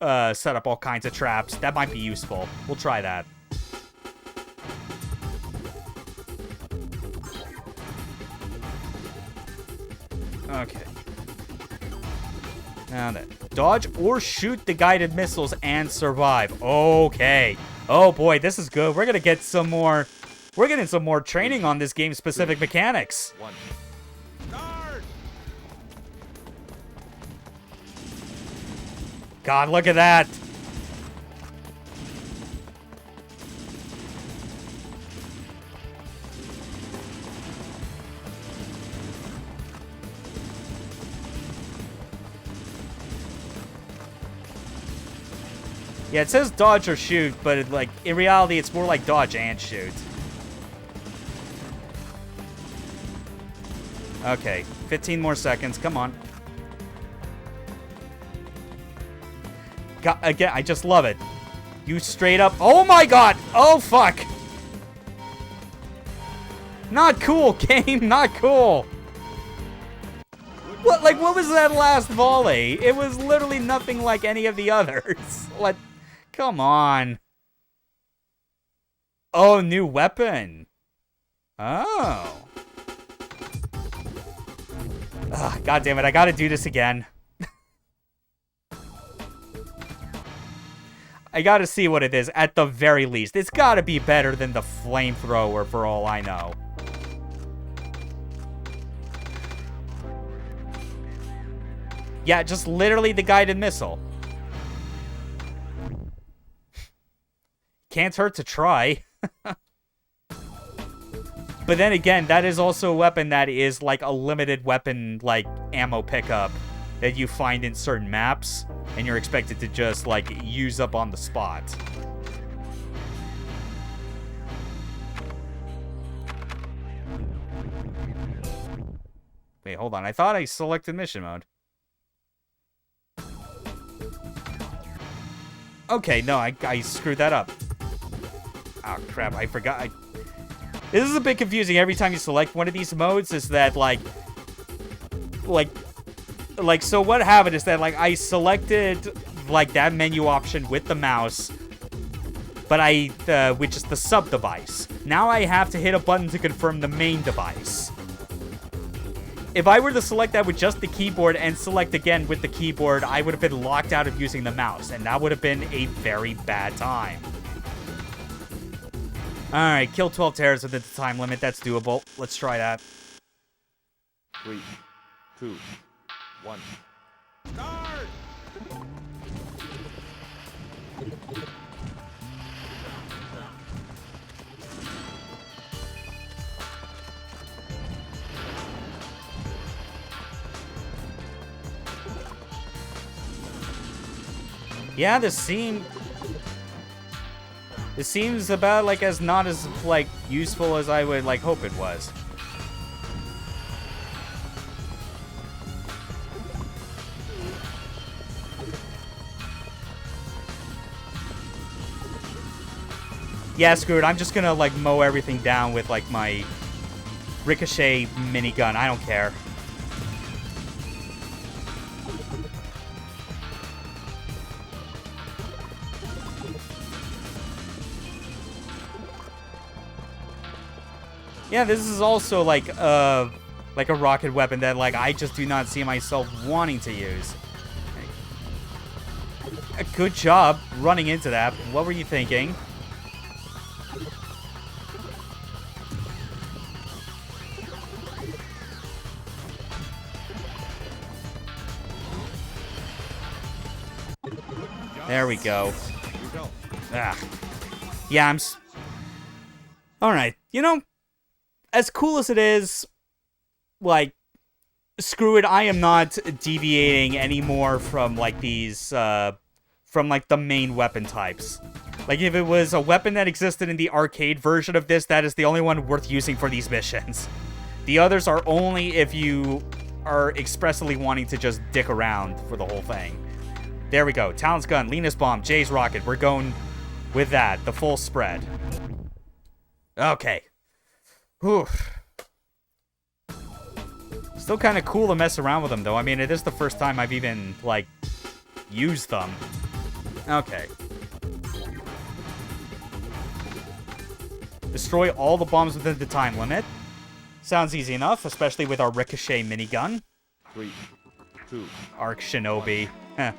Speaker 1: set up all kinds of traps. That might be useful. We'll try that. Okay. Now then. Dodge or shoot the guided missiles and survive. Okay. Oh boy, this is good. We're gonna get some more... We're getting some more training on this game's specific mechanics.
Speaker 2: One. Start!
Speaker 1: God, look at that. Yeah, it says dodge or shoot, but like in reality, it's more like dodge and shoot. Okay, 15 more seconds. Come on. God, again, I just love it. You straight up. Oh my god! Oh fuck! Not cool, game. Not cool. What? Like, what was that last volley? It was literally nothing like any of the others. What? Come on. Oh, new weapon. Oh. Ugh, God damn it! I gotta do this again. I gotta see what it is, at the very least. It's gotta be better than the flamethrower, for all I know. Yeah, just literally the guided missile. Can't hurt to try. But then again, that is also a weapon that is like a limited weapon, like, ammo pickup that you find in certain maps, and you're expected to just, like, use up on the spot. Wait, hold on. I thought I selected mission mode. Okay, no, I screwed that up. Oh, crap, I forgot. This is a bit confusing every time you select one of these modes, is that, like, so what happened is that, like, I selected, like, that menu option with the mouse, but which is the sub-device. Now I have to hit a button to confirm the main device. If I were to select that with just the keyboard and select again with the keyboard, I would have been locked out of using the mouse, and that would have been a very bad time. Alright, kill 12 terrors within the time limit. That's doable. Let's try that.
Speaker 2: 3, 2, 1. Start!
Speaker 1: Yeah, this seems about, like, as not as, like, useful as I would, like, hope it was. Yeah, screw it. I'm just gonna, like, mow everything down with, like, my ricochet minigun. I don't care. Yeah, this is also, like a rocket weapon that, like, I just do not see myself wanting to use. Good job running into that. What were you thinking? There we go. Ah. Yeah, Alright, you know, as cool as it is, like, screw it, I am not deviating anymore from, like, these, from, like, the main weapon types. Like, if it was a weapon that existed in the arcade version of this, that is the only one worth using for these missions. The others are only if you are expressly wanting to just dick around for the whole thing. There we go. Talon's gun, Lena's bomb, Jay's rocket. We're going with that, the full spread. Okay. Whew. Still kind of cool to mess around with them, though. I mean, it is the first time I've even, like, used them. Okay. Destroy all the bombs within the time limit. Sounds easy enough, especially with our ricochet minigun.
Speaker 2: 3, 2.
Speaker 1: Arc Shinobi. Heh.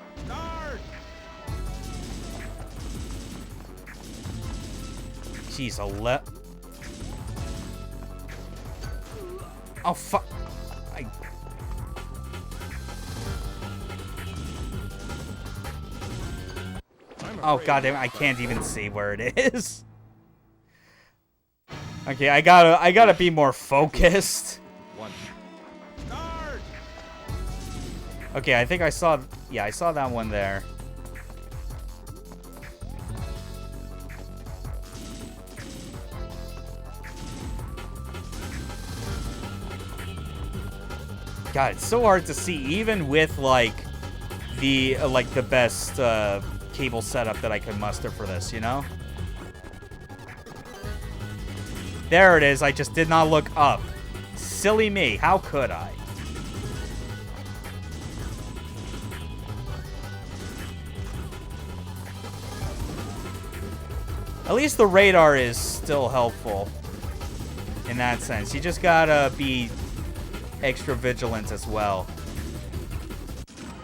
Speaker 1: Jeez, oh, fuck. Oh, goddamn, I can't even see where it is. Okay, I gotta be more focused. Okay, I think I saw... Yeah, I saw that one there. God, it's so hard to see, even with, like, the best, cable setup that I could muster for this, you know? There it is, I just did not look up. Silly me, how could I? At least the radar is still helpful in that sense. You just gotta be extra vigilant as well.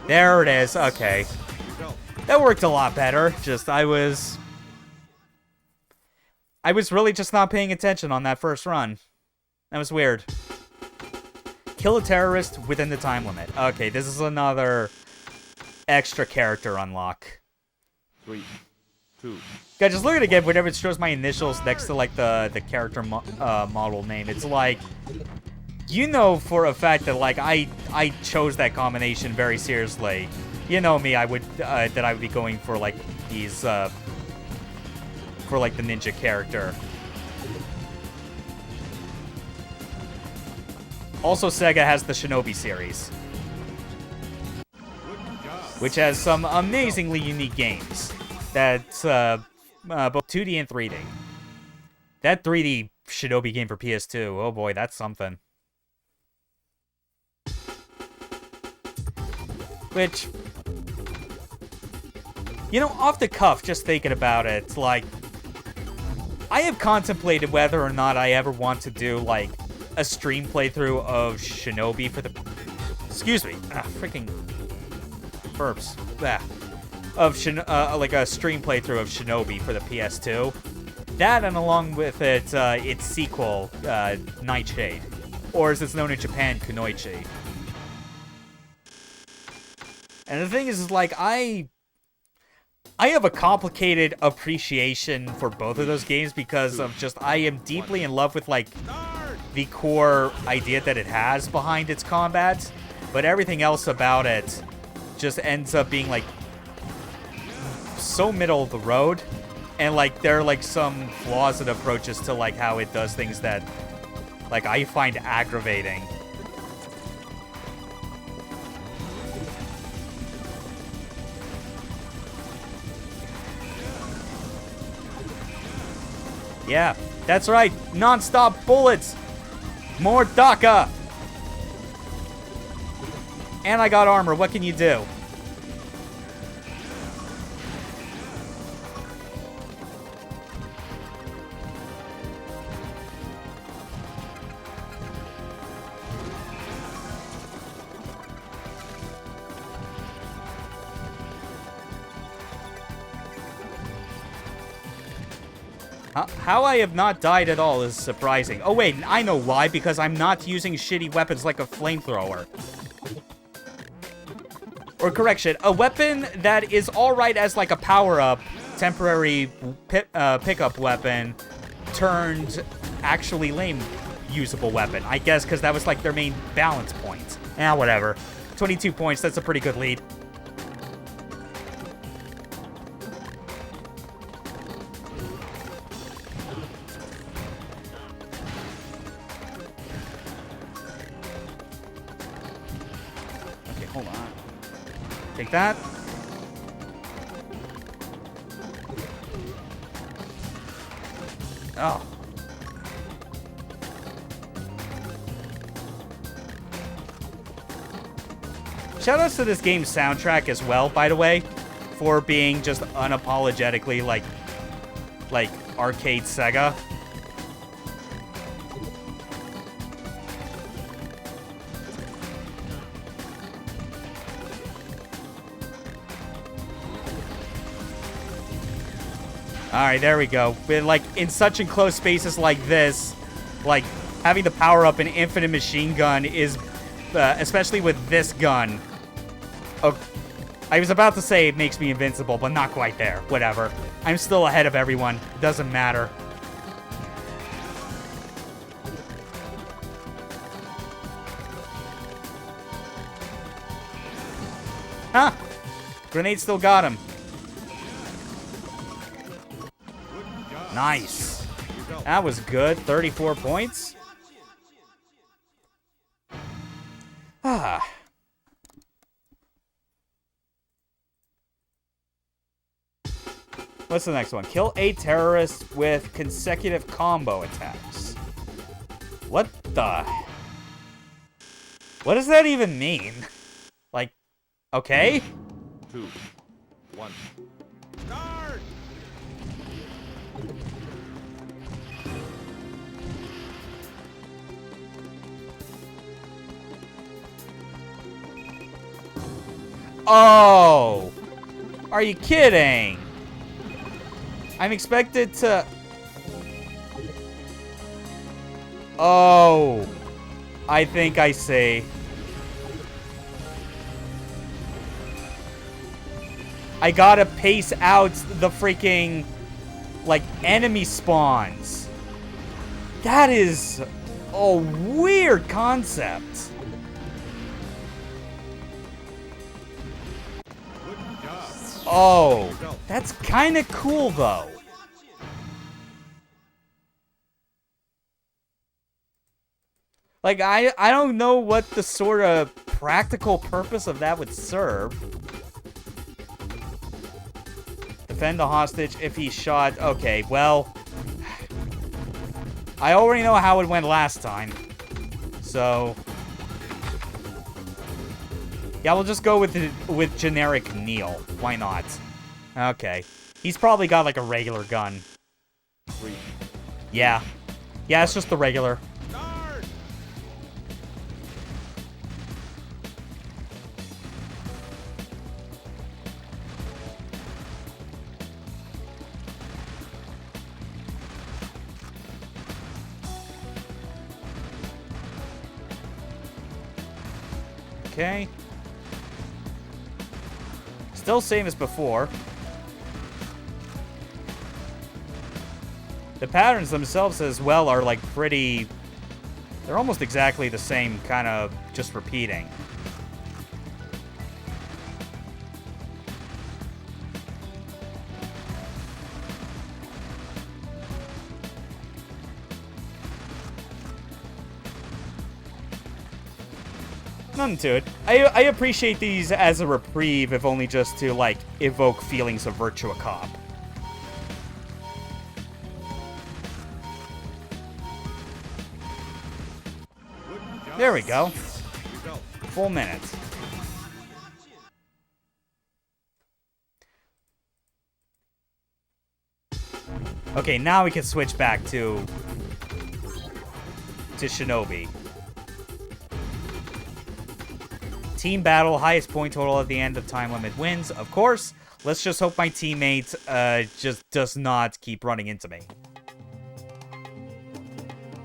Speaker 1: There it is. Okay. That worked a lot better. Just, I was really just not paying attention on that first run. That was weird. Kill a terrorist within the time limit. Okay, this is another extra character unlock.
Speaker 2: 3, 2.
Speaker 1: God, just look at it again whenever it shows my initials next to, like, the character model name. It's like, you know for a fact that, like, I chose that combination very seriously. You know me, I would be going for, like, these, for, like, the ninja character. Also, Sega has the Shinobi series, which has some amazingly unique games. That's, both 2D and 3D. That 3D Shinobi game for PS2, oh boy, that's something. Which, you know, off the cuff, just thinking about it, like, I have contemplated whether or not I ever want to do, like, a stream playthrough of Shinobi for the... Excuse me. Freaking burps. Like a stream playthrough of Shinobi for the PS2. That, and along with it, its sequel, Nightshade. Or as it's known in Japan, Kunoichi. And the thing is, like, I have a complicated appreciation for both of those games because of just, I am deeply in love with, like, the core idea that it has behind its combat, but everything else about it just ends up being, like, so middle of the road, and, like, there are, like, some flaws and approaches to, like, how it does things that, like, I find aggravating. Yeah, that's right. Non-stop bullets. More DACA. And I got armor. What can you do? How I have not died at all is surprising. Oh wait, I know why, because I'm not using shitty weapons like a flamethrower. Or correction, a weapon that is alright as like a power-up, temporary pickup weapon, turned actually lame usable weapon. I guess because that was like their main balance point. Whatever. 22 points, that's a pretty good lead. Hold on. Take that. Oh. Shoutouts to this game's soundtrack as well, by the way, for being just unapologetically like arcade Sega. Alright, there we go. But, like, in such enclosed spaces like this, like, having the power-up an infinite machine gun is, especially with this gun. Oh, I was about to say it makes me invincible, but not quite there. Whatever. I'm still ahead of everyone. It doesn't matter. Huh. Grenade still got him. Nice. That was good. 34 points. What's the next one? Kill 8 terrorists with consecutive combo attacks. What the... What does that even mean? Like, okay?
Speaker 2: 2, 1. Start!
Speaker 1: Oh! Are you kidding? I'm expected to... Oh! I think I see. I gotta pace out the freaking, like, enemy spawns. That is a weird concept. Oh, that's kind of cool, though. Like, I don't know what the sort of practical purpose of that would serve. Defend the hostage if he's shot. Okay, well, I already know how it went last time. So, yeah, we'll just go with generic Neil. Why not? Okay. He's probably got like a regular gun.
Speaker 2: 3.
Speaker 1: Yeah. Yeah, it's just the regular.
Speaker 2: Start!
Speaker 1: Okay. Still same as before. The patterns themselves as well are like pretty... They're almost exactly the same, kind of just repeating. Nothing to it. I appreciate these as a reprieve, if only just to, like, evoke feelings of Virtua Cop. There we go. Full minute. Okay, now we can switch back to Shinobi. Team battle, highest point total at the end of time limit wins. Of course, let's just hope my teammate just does not keep running into me.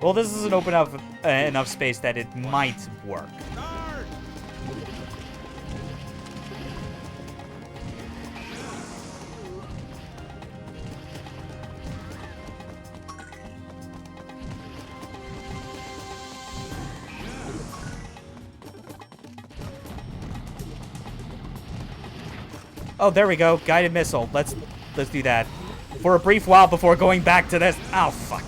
Speaker 1: Well, this isn't open up enough space that it might work. Oh, there we go. Guided missile. Let's do that. For a brief while before going back to this. Oh, fuck.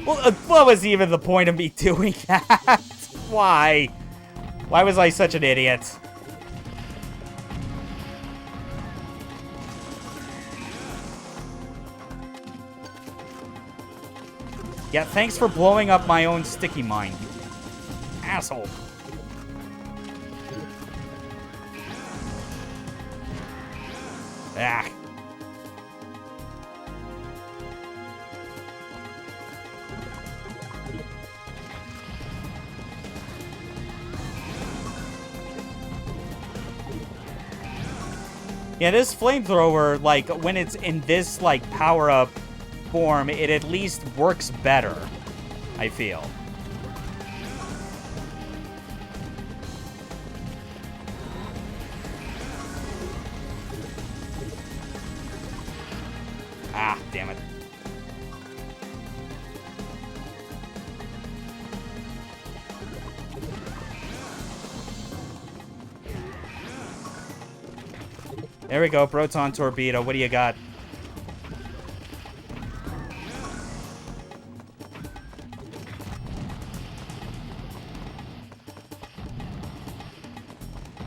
Speaker 1: Well, what was even the point of me doing that? Why? Why was I such an idiot? Yeah, thanks for blowing up my own sticky mine, you asshole. Ah. Yeah, this flamethrower, like, when it's in this, like, power-up form, it at least works better, I feel. Ah, damn it. There we go, Proton Torpedo. What do you got?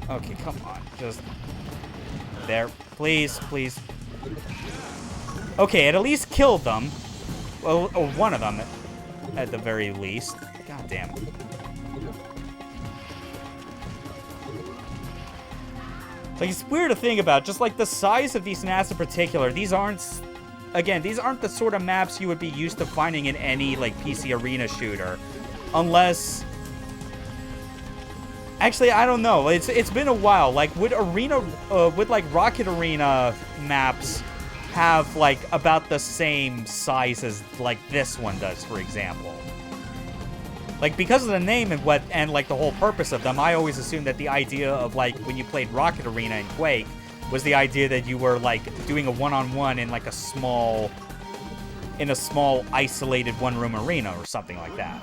Speaker 1: Okay, come on. Just... There. Please, please. Okay, it at least killed them. Well, or one of them, at the very least. God damn it. Like, it's weird to think about. Just like the size of these maps in particular, these aren't... Again, these aren't the sort of maps you would be used to finding in any, like, PC arena shooter. Unless... Actually, I don't know. It's been a while. Like, would like, Rocket Arena maps have, like, about the same size as, like, this one does, for example? Like, because of the name and like, the whole purpose of them, I always assumed that the idea of, like, when you played Rocket Arena in Quake, was the idea that you were, like, doing a one-on-one in, like, a small, isolated one-room arena or something like that.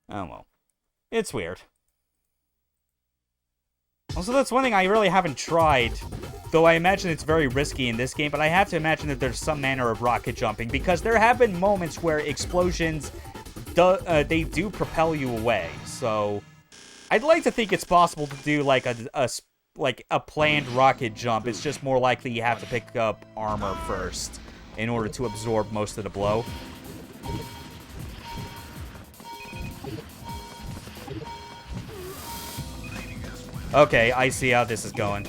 Speaker 1: Oh, well. It's weird. Also, that's one thing I really haven't tried, though I imagine it's very risky in this game, but I have to imagine that there's some manner of rocket jumping, because there have been moments where explosions, they do propel you away, so I'd like to think it's possible to do, like, a planned rocket jump. It's just more likely you have to pick up armor first in order to absorb most of the blow. Okay, I see how this is going.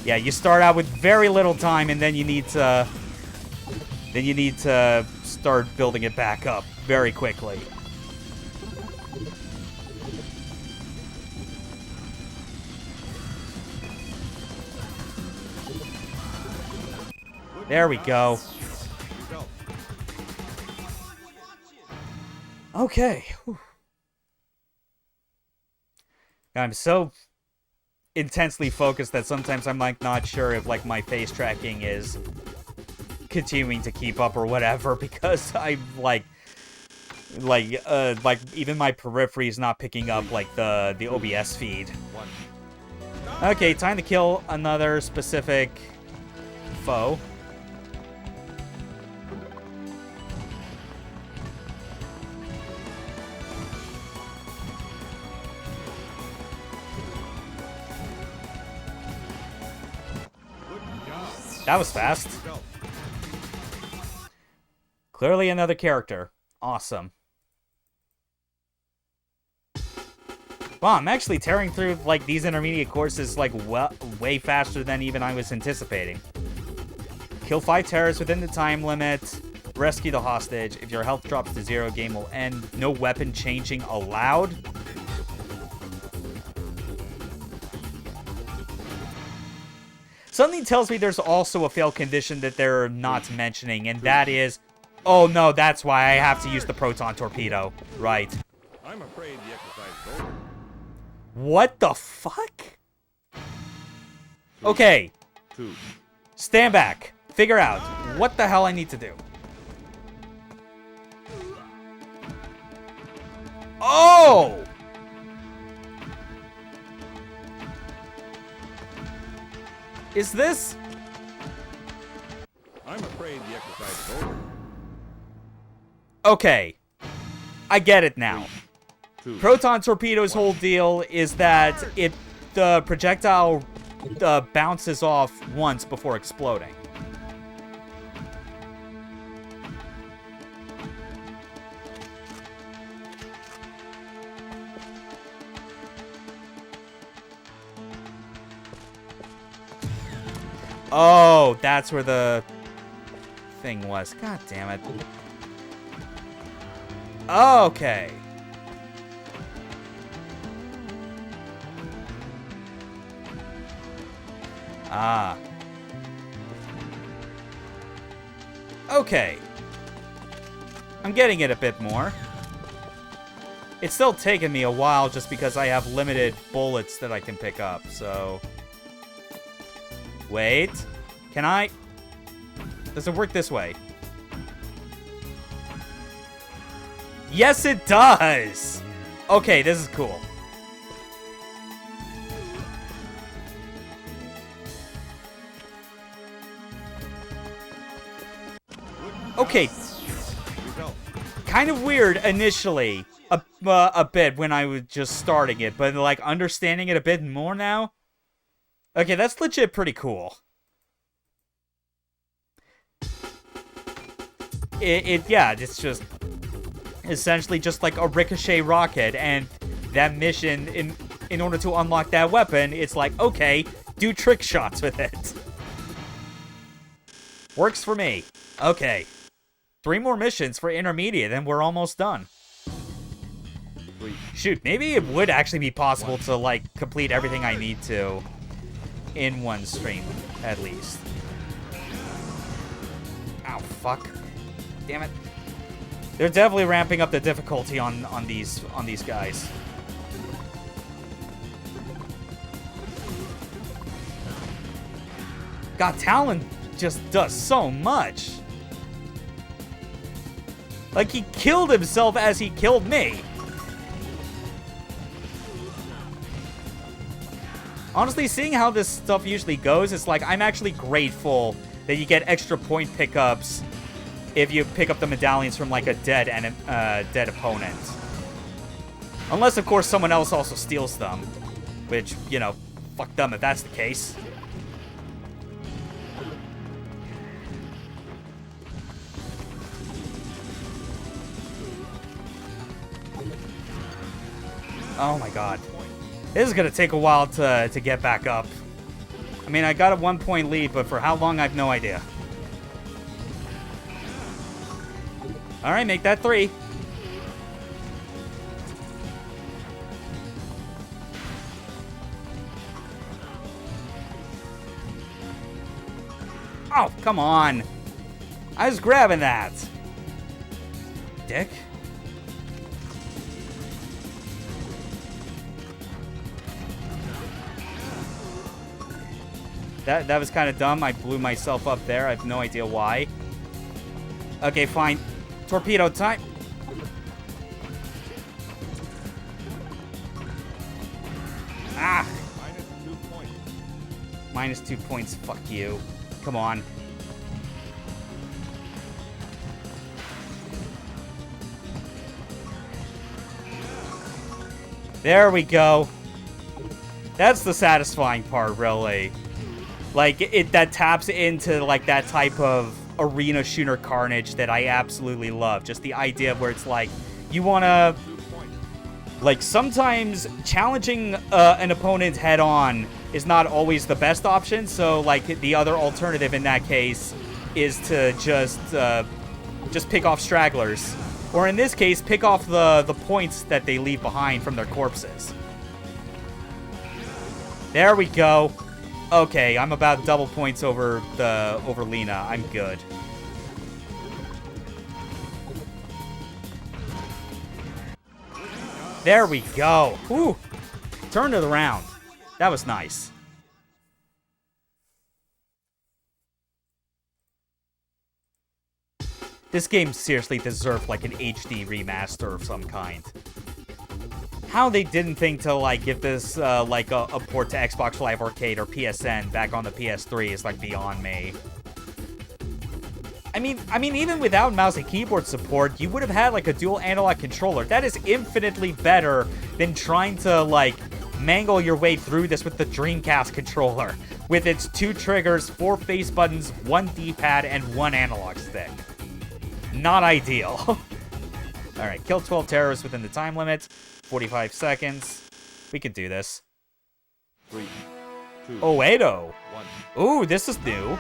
Speaker 1: Yeah, you start out with very little time, and then you need to... start building it back up very quickly. There we go. Okay. Whew. I'm so intensely focused that sometimes I'm, like, not sure if, like, my face tracking is continuing to keep up or whatever, because I'm, like, even my periphery is not picking up, like, the OBS feed. Okay, time to kill another specific foe. That was fast. Clearly another character. Awesome. Wow, I'm actually tearing through, like, these intermediate courses, like, way faster than even I was anticipating. Kill 5 terrorists within the time limit. Rescue the hostage. If your health drops to 0, game will end. No weapon changing allowed. Something tells me there's also a failed condition that they're not mentioning, and that is... Oh, no, that's why I have to use the proton torpedo. Right.
Speaker 2: I'm afraid the exercise is over.
Speaker 1: What the fuck? Okay.
Speaker 2: 2.
Speaker 1: Stand back. Figure out what the hell I need to do. Oh! Is this...
Speaker 2: I'm afraid the exercise is over.
Speaker 1: Okay. I get it now.
Speaker 2: 2.
Speaker 1: Proton torpedo's whole deal is that the projectile bounces off once before exploding. Oh, that's where the thing was. God damn it. Okay. Ah. Okay. I'm getting it a bit more. It's still taking me a while just because I have limited bullets that I can pick up, so... Wait. Can I... Does it work this way? Yes, it does! Okay, this is cool. Okay. kind of weird initially, a bit when I was just starting it, but like understanding it a bit more now. Okay, that's legit pretty cool. Yeah, it's just essentially just like a ricochet rocket, and that mission, in order to unlock that weapon, it's like, okay, do trick shots with it. Works for me. Okay. 3 more missions for intermediate, and we're almost done. Shoot, maybe it would actually be possible to, like, complete everything I need to in one stream, at least. Ow, fuck. Damn it. They're definitely ramping up the difficulty on these guys. God, Talon just does so much. Like, he killed himself as he killed me. Honestly, seeing how this stuff usually goes, it's like, I'm actually grateful that you get extra point pickups if you pick up the medallions from, like, a dead opponent. Unless, of course, someone else also steals them. Which, you know, fuck them if that's the case. Oh my god. This is gonna take a while to get back up. I mean, I got a 1-point lead, but for how long, I have no idea. Alright, make that 3. Oh, come on. I was grabbing that. Dick. That was kind of dumb. I blew myself up there. I have no idea why. Okay, fine. Torpedo time. Ah!
Speaker 2: -2 points.
Speaker 1: -2 points. Fuck you. Come on. There we go. That's the satisfying part, really. Like, that taps into, like, that type of arena shooter carnage that I absolutely love. Just the idea of where it's like, you want to... Like, sometimes challenging an opponent head-on is not always the best option, so, like, the other alternative in that case is to just pick off stragglers. Or in this case, pick off the points that they leave behind from their corpses. There we go. Okay, I'm about double points over Lena. I'm good. There we go. Whew. Turned it around. That was nice. This game seriously deserved like an HD remaster of some kind. How they didn't think to like give this like a port to Xbox Live Arcade or PSN back on the PS3 is like beyond me. I mean, even without mouse and keyboard support, you would have had like a dual analog controller. That is infinitely better than trying to like mangle your way through this with the Dreamcast controller, with its 2 triggers, 4 face buttons, 1 D-pad, and 1 analog stick. Not ideal. Alright, kill 12 terrorists within the time limit. 45 seconds. We could do this.
Speaker 2: 3, 2,
Speaker 1: Oh, 8-0.
Speaker 2: 1.
Speaker 1: Ooh, this is new.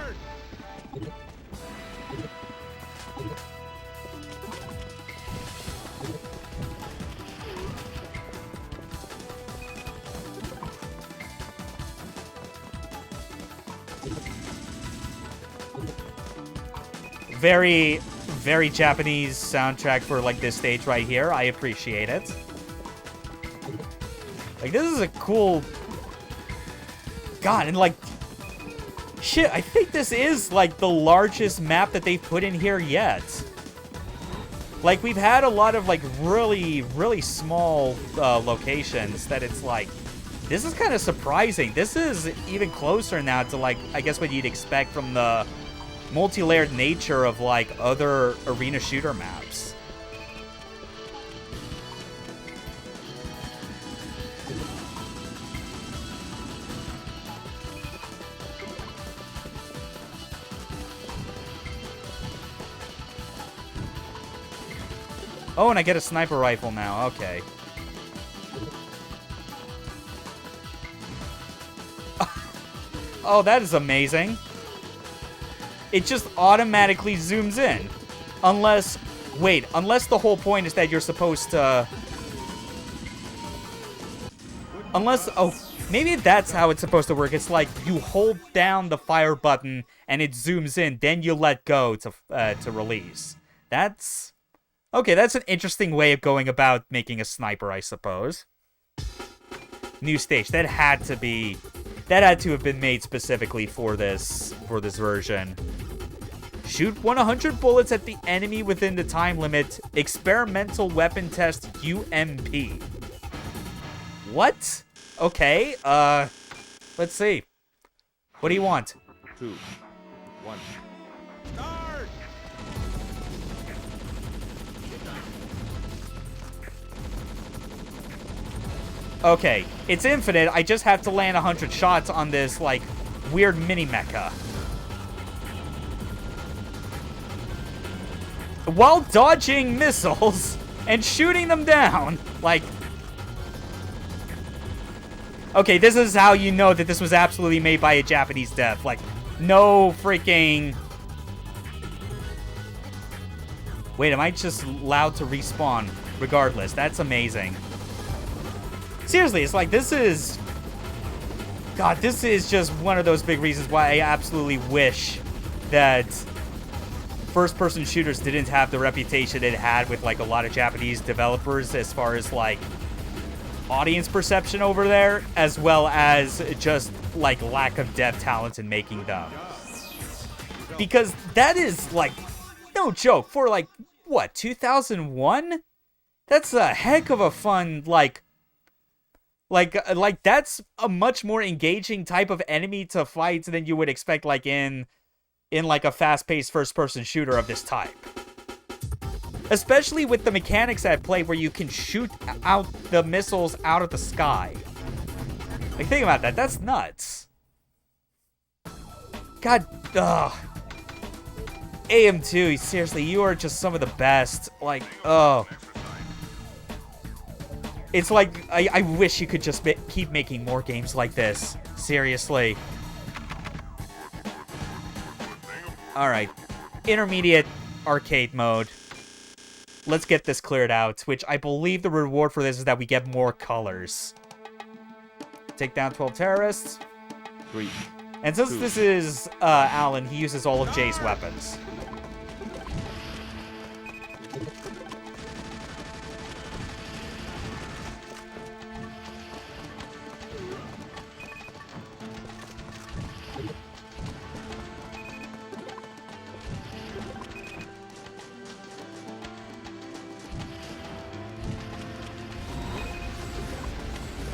Speaker 1: Very, very Japanese soundtrack for like this stage right here. I appreciate it. Like, this is a cool... God, and like... Shit, I think this is like the largest map that they've put in here yet. Like, we've had a lot of like really, really small locations that it's like... This is kind of surprising. This is even closer now to like, I guess what you'd expect from the multi-layered nature of like other arena shooter maps. Oh, and I get a sniper rifle now. Okay. Oh, that is amazing. It just automatically zooms in. Unless... Wait, unless the whole point is that you're supposed to... Unless... Oh, maybe that's how it's supposed to work. It's like you hold down the fire button and it zooms in. Then you let go to release. That's... Okay, that's an interesting way of going about making a sniper, I suppose. New stage. That had to be... That had to have been made specifically for this version. Shoot 100 bullets at the enemy within the time limit. Experimental weapon test UMP. What? Okay, let's see. What do you want?
Speaker 2: 2, 1. Start!
Speaker 1: Okay, it's infinite. I just have to land 100 shots on this, like, weird mini-mecha. While dodging missiles and shooting them down. Like... Okay, this is how you know that this was absolutely made by a Japanese dev. Like, no freaking... Wait, am I just allowed to respawn regardless? That's amazing. Seriously, it's like, this is... God, this is just one of those big reasons why I absolutely wish that first-person shooters didn't have the reputation it had with, like, a lot of Japanese developers as far as, like, audience perception over there, as well as just, like, lack of dev talent in making them. Because that is, like, no joke. For, like, what, 2001? That's a heck of a fun, like, that's a much more engaging type of enemy to fight than you would expect, like, in like, a fast-paced first-person shooter of this type. Especially with the mechanics at play where you can shoot out the missiles out of the sky. Like, think about that. That's nuts. God, ugh. AM2, seriously, you are just some of the best. Like, oh. It's like, I wish you could just keep making more games like this. Seriously. Alright. Intermediate arcade mode. Let's get this cleared out, which I believe the reward for this is that we get more colors. Take down 12 terrorists.
Speaker 2: 3.
Speaker 1: And since this is Alan, he uses all of Jay's weapons.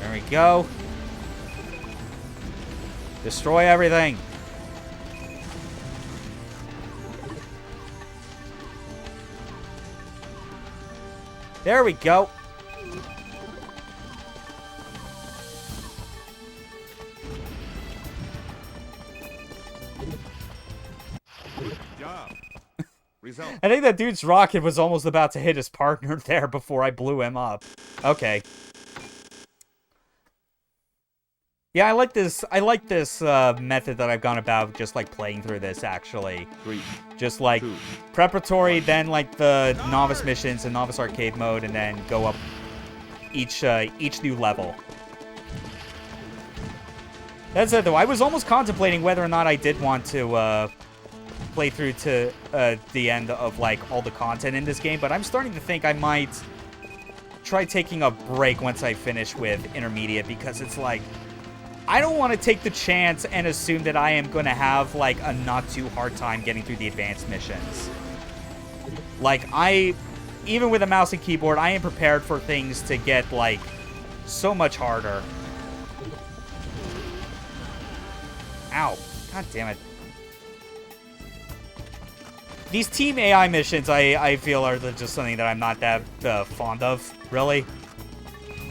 Speaker 1: There we go. Destroy everything. There we go.
Speaker 2: Job. Result.
Speaker 1: I think that dude's rocket was almost about to hit his partner there before I blew him up. Okay. Yeah, I like this method that I've gone about just, like, playing through this, actually.
Speaker 2: 3.
Speaker 1: Just, like,
Speaker 2: 2.
Speaker 1: preparatory, then, like, the novice missions and novice arcade mode, and then go up each new level. That said, though, I was almost contemplating whether or not I did want to, play through to, the end of, like, all the content in this game, but I'm starting to think I might try taking a break once I finish with Intermediate, because it's like... I don't want to take the chance and assume that I am going to have, like, a not too hard time getting through the advanced missions. Like, even with a mouse and keyboard, I am prepared for things to get, like, so much harder. Ow. God damn it. These Team AI missions, I feel, are just something that I'm not that fond of, really.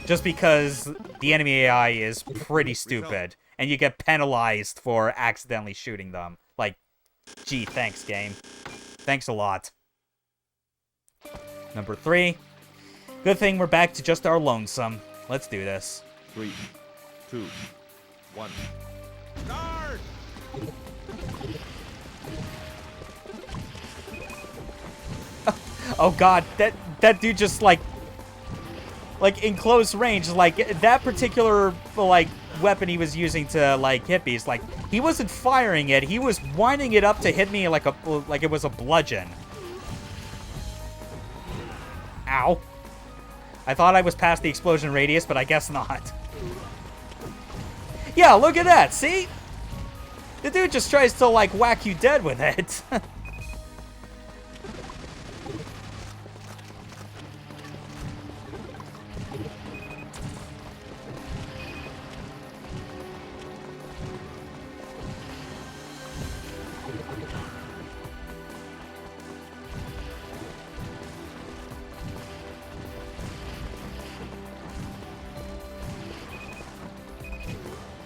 Speaker 1: Just because the enemy AI is pretty stupid, and you get penalized for accidentally shooting them. Like, gee, thanks, game. Thanks a lot. Number 3. Good thing we're back to just our lonesome. Let's do this.
Speaker 2: 3, 2, 1. Start!
Speaker 1: Oh god, that dude just like in close range, like that particular like weapon he was using to like hit me, like he wasn't firing it, he was winding it up to hit me like it was a bludgeon. Ow. I thought I was past the explosion radius, but I guess not. Yeah, look at that, see? The dude just tries to like whack you dead with it.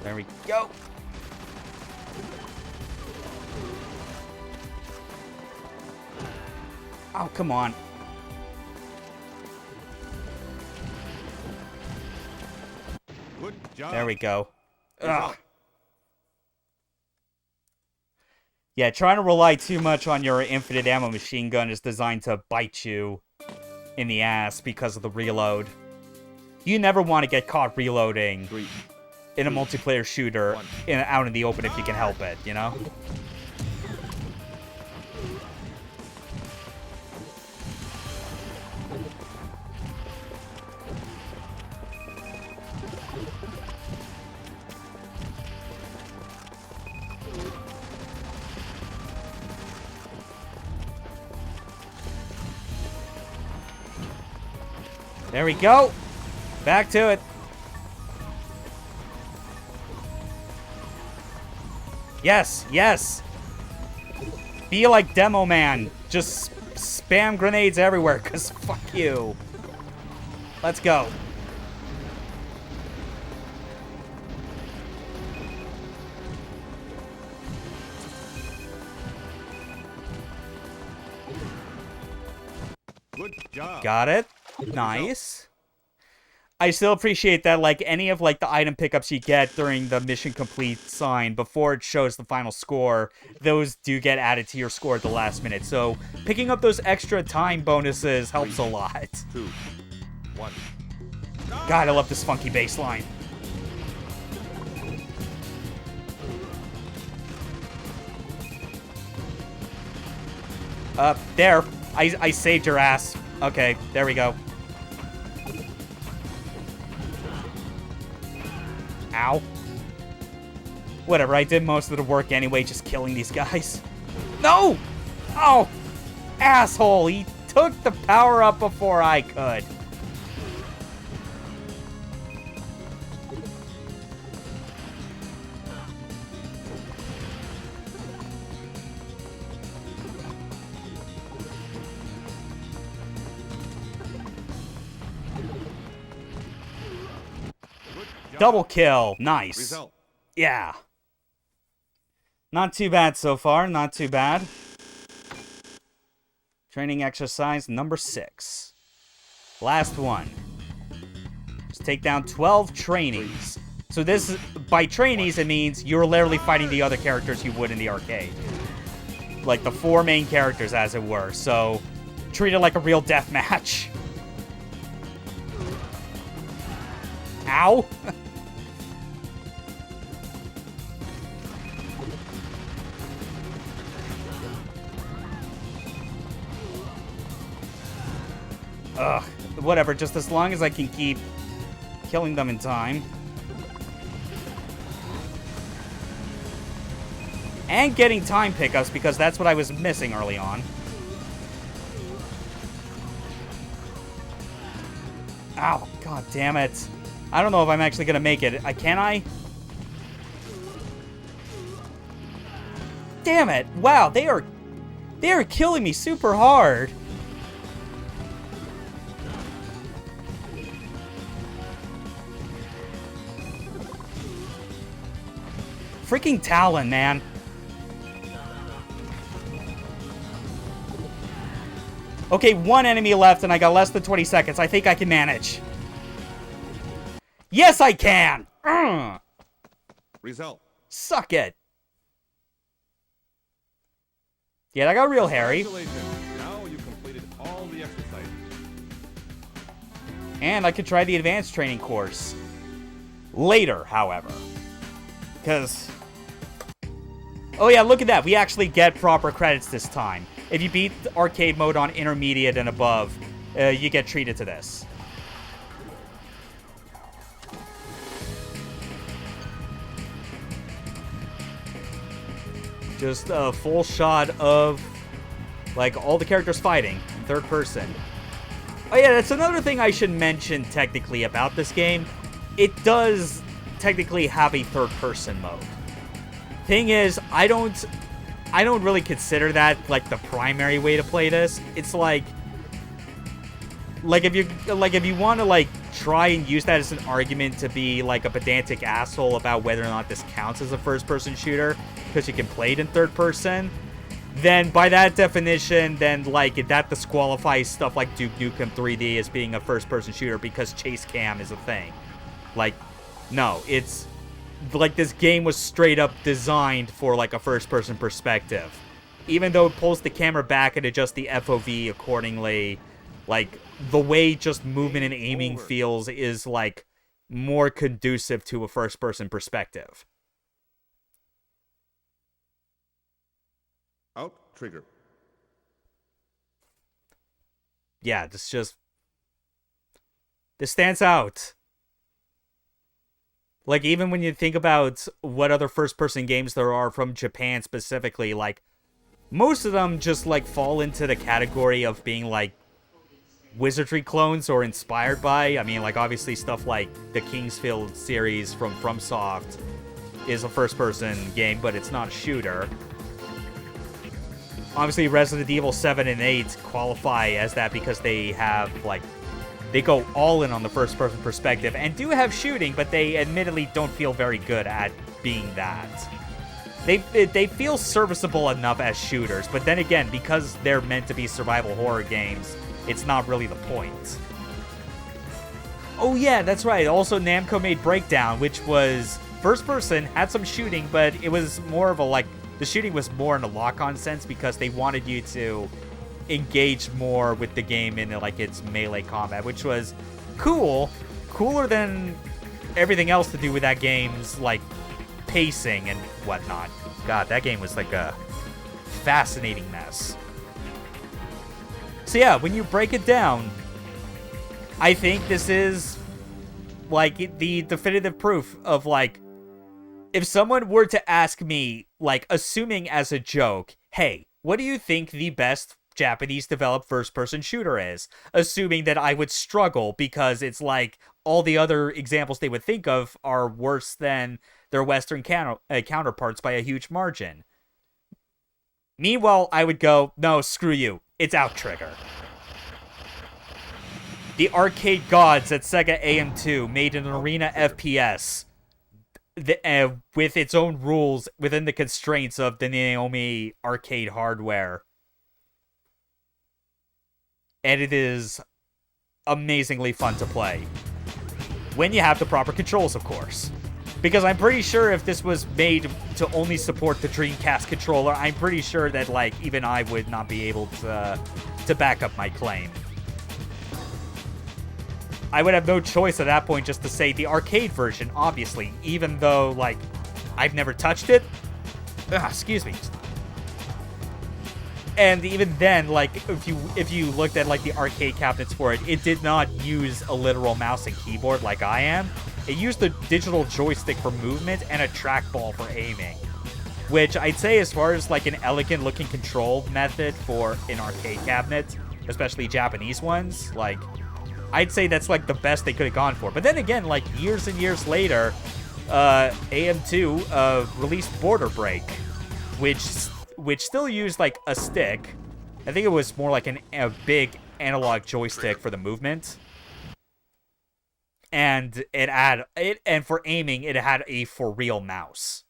Speaker 1: There we go. Oh, come on.
Speaker 2: Good job.
Speaker 1: There we go. Ugh. Yeah, trying to rely too much on your infinite ammo machine gun is designed to bite you in the ass because of the reload. You never want to get caught reloading
Speaker 2: 3,
Speaker 1: in a multiplayer shooter out in the open if you can help it, you know? There we go. Back to it. Yes, yes. Be like Demo Man. Just spam grenades everywhere, because fuck you. Let's go.
Speaker 2: Good job.
Speaker 1: Got it. Nice. I still appreciate that, like, any of, like, the item pickups you get during the mission complete sign before it shows the final score, those do get added to your score at the last minute. So, picking up those extra time bonuses helps a lot.
Speaker 2: 2, 1.
Speaker 1: God, I love this funky bass line. There. I saved your ass. Okay, there we go. Ow. Whatever, I did most of the work anyway, just killing these guys. No! Oh! Asshole! He took the power up before I could. Double kill. Nice.
Speaker 2: Result.
Speaker 1: Yeah. Not too bad so far. Not too bad. Training exercise number 6. Last one. Just take down 12 trainees. So this, by trainees, it means you're literally fighting the other characters you would in the arcade. Like the 4 main characters, as it were. So treat it like a real death match. Ow. Ugh, whatever, just as long as I can keep killing them in time. And getting time pickups, because that's what I was missing early on. Ow, god damn it. I don't know if I'm actually gonna make it. Can I? Damn it. Wow, they are killing me super hard. Freaking Talon, man. Okay, one enemy left and I got less than 20 seconds. I think I can manage. Yes, I can!
Speaker 2: Result.
Speaker 1: Suck it. Yeah, that got real hairy.
Speaker 2: Congratulations. Now you've completed all the exercises.
Speaker 1: And I could try the advanced training course. Later, however. Because... Oh yeah, look at that. We actually get proper credits this time. If you beat the arcade mode on intermediate and above, you get treated to this. Just a full shot of, like, all the characters fighting in third person. Oh yeah, that's another thing I should mention technically about this game. It does technically have a third person mode. Thing is, I don't really consider that like the primary way to play this. It's like if you want to like try and use that as an argument to be like a pedantic asshole about whether or not this counts as a first person shooter because you can play it in third person, then by that definition, then like that disqualifies stuff like Duke Nukem 3D as being a first person shooter because chase cam is a thing. Like, no, it's like this game was straight up designed for like a first person perspective. Even though it pulls the camera back and adjusts the FOV accordingly, like the way just movement and aiming feels is like more conducive to a first person perspective.
Speaker 2: Outtrigger.
Speaker 1: Yeah, this stands out. Like, even when you think about what other first-person games there are from Japan specifically, like, most of them just, like, fall into the category of being, like, wizardry clones or inspired by. I mean, like, obviously stuff like the Kingsfield series from FromSoft is a first-person game, but it's not a shooter. Obviously, Resident Evil 7 and 8 qualify as that because they have, like, they go all in on the first-person perspective and do have shooting, but they admittedly don't feel very good at being that. They feel serviceable enough as shooters, but then again, because they're meant to be survival horror games, it's not really the point. Oh yeah, that's right. Also, Namco made Breakdown, which was first-person, had some shooting, but it was more of a, like, the shooting was more in a lock-on sense because they wanted you to engage more with the game in like its melee combat, which was cooler than everything else to do with that game's like pacing and whatnot. God, that game was like a fascinating mess. So yeah, when you break it down, I think this is like the definitive proof of like, if someone were to ask me, like, assuming as a joke, hey, what do you think the best Japanese developed first-person shooter is? Assuming that I would struggle because it's like all the other examples they would think of are worse than their Western counterparts by a huge margin. Meanwhile, I would go, no, screw you. It's Outtrigger. The arcade gods at Sega AM2 made an arena FPS with its own rules within the constraints of the Naomi arcade hardware. And it is amazingly fun to play. When you have the proper controls, of course. Because I'm pretty sure if this was made to only support the Dreamcast controller, I'm pretty sure that, like, even I would not be able to back up my claim. I would have no choice at that point just to say the arcade version, obviously, even though, like, I've never touched it. Excuse me. And even then, like, if you looked at like the arcade cabinets for it, it did not use a literal mouse and keyboard like I am. It used a digital joystick for movement and a trackball for aiming, which I'd say, as far as like an elegant looking control method for an arcade cabinet, especially Japanese ones, like, I'd say that's like the best they could have gone for. But then again, like years and years later, AM2 released Border Break, which still used like a stick. I think it was more like a big analog joystick for the movement. And and for aiming, it had a for real mouse.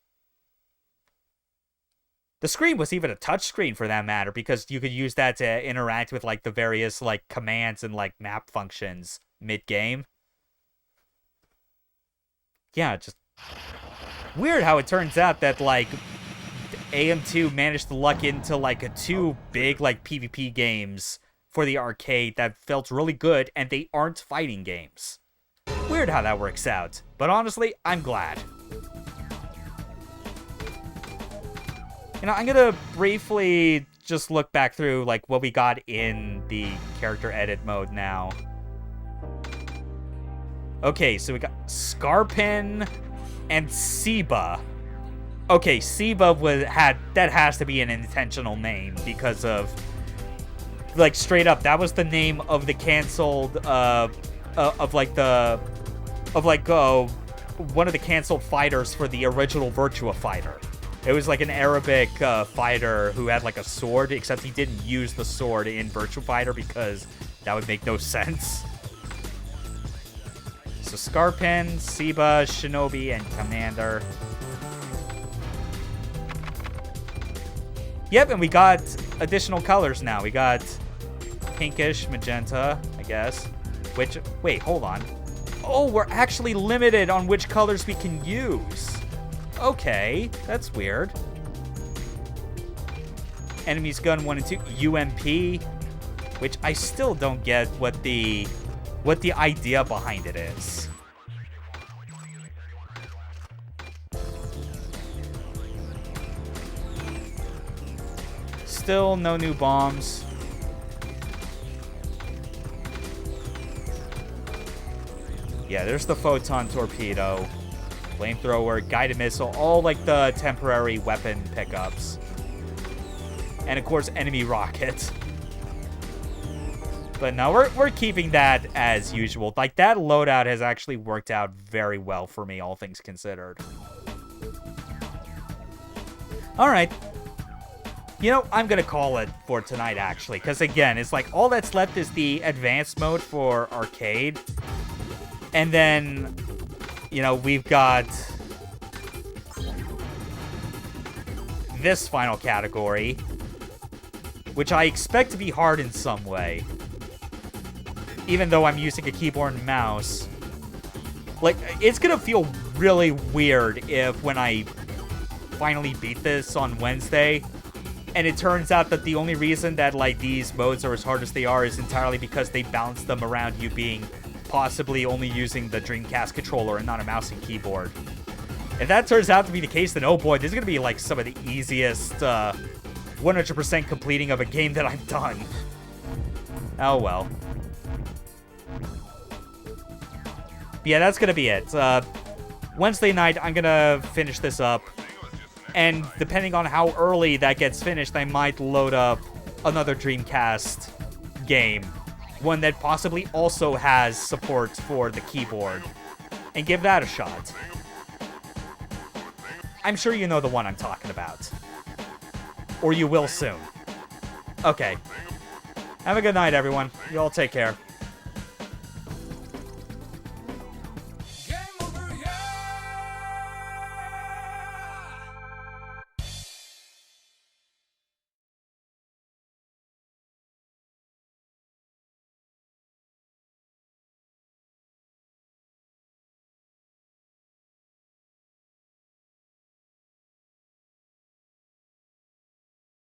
Speaker 1: The screen was even a touch screen for that matter, because you could use that to interact with like the various like commands and like map functions mid-game. Yeah, just weird how it turns out that like AM2 managed to luck into like two big like PvP games for the arcade that felt really good, and they aren't fighting games. Weird how that works out, but honestly, I'm glad. You know, I'm gonna briefly just look back through like what we got in the character edit mode now. Okay, so we got Scarpin and Seba. Okay, Seba that has to be an intentional name because of like straight up that was the name of the canceled one of the canceled fighters for the original Virtua Fighter. It was like an Arabic fighter who had like a sword, except he didn't use the sword in Virtua Fighter because that would make no sense. So Scarpin, Seba, Shinobi, and Commander. Yep, and we got additional colors now. We got pinkish, magenta, I guess. Which, wait, hold on. Oh, we're actually limited on which colors we can use. Okay, that's weird. Enemies gun 1 and 2, UMP, which I still don't get what the idea behind it is. Still no new bombs. Yeah, there's the photon torpedo. Flamethrower, guided missile, all like the temporary weapon pickups. And of course, enemy rocket. But no, we're keeping that as usual. Like, that loadout has actually worked out very well for me, all things considered. Alright. You know, I'm gonna call it for tonight, actually. Because again, it's like, all that's left is the advanced mode for arcade. And then, you know, we've got this final category, which I expect to be hard in some way. Even though I'm using a keyboard and mouse. Like, it's gonna feel really weird if when I finally beat this on Wednesday, and it turns out that the only reason that, like, these modes are as hard as they are is entirely because they balance them around you being possibly only using the Dreamcast controller and not a mouse and keyboard. If that turns out to be the case, then oh boy, this is gonna be like some of the easiest 100% completing of a game that I've done. Oh well. Yeah, that's gonna be it. Wednesday night, I'm gonna finish this up. And depending on how early that gets finished, I might load up another Dreamcast game. One that possibly also has support for the keyboard. And give that a shot. I'm sure you know the one I'm talking about. Or you will soon. Okay. Have a good night, everyone. You all take care.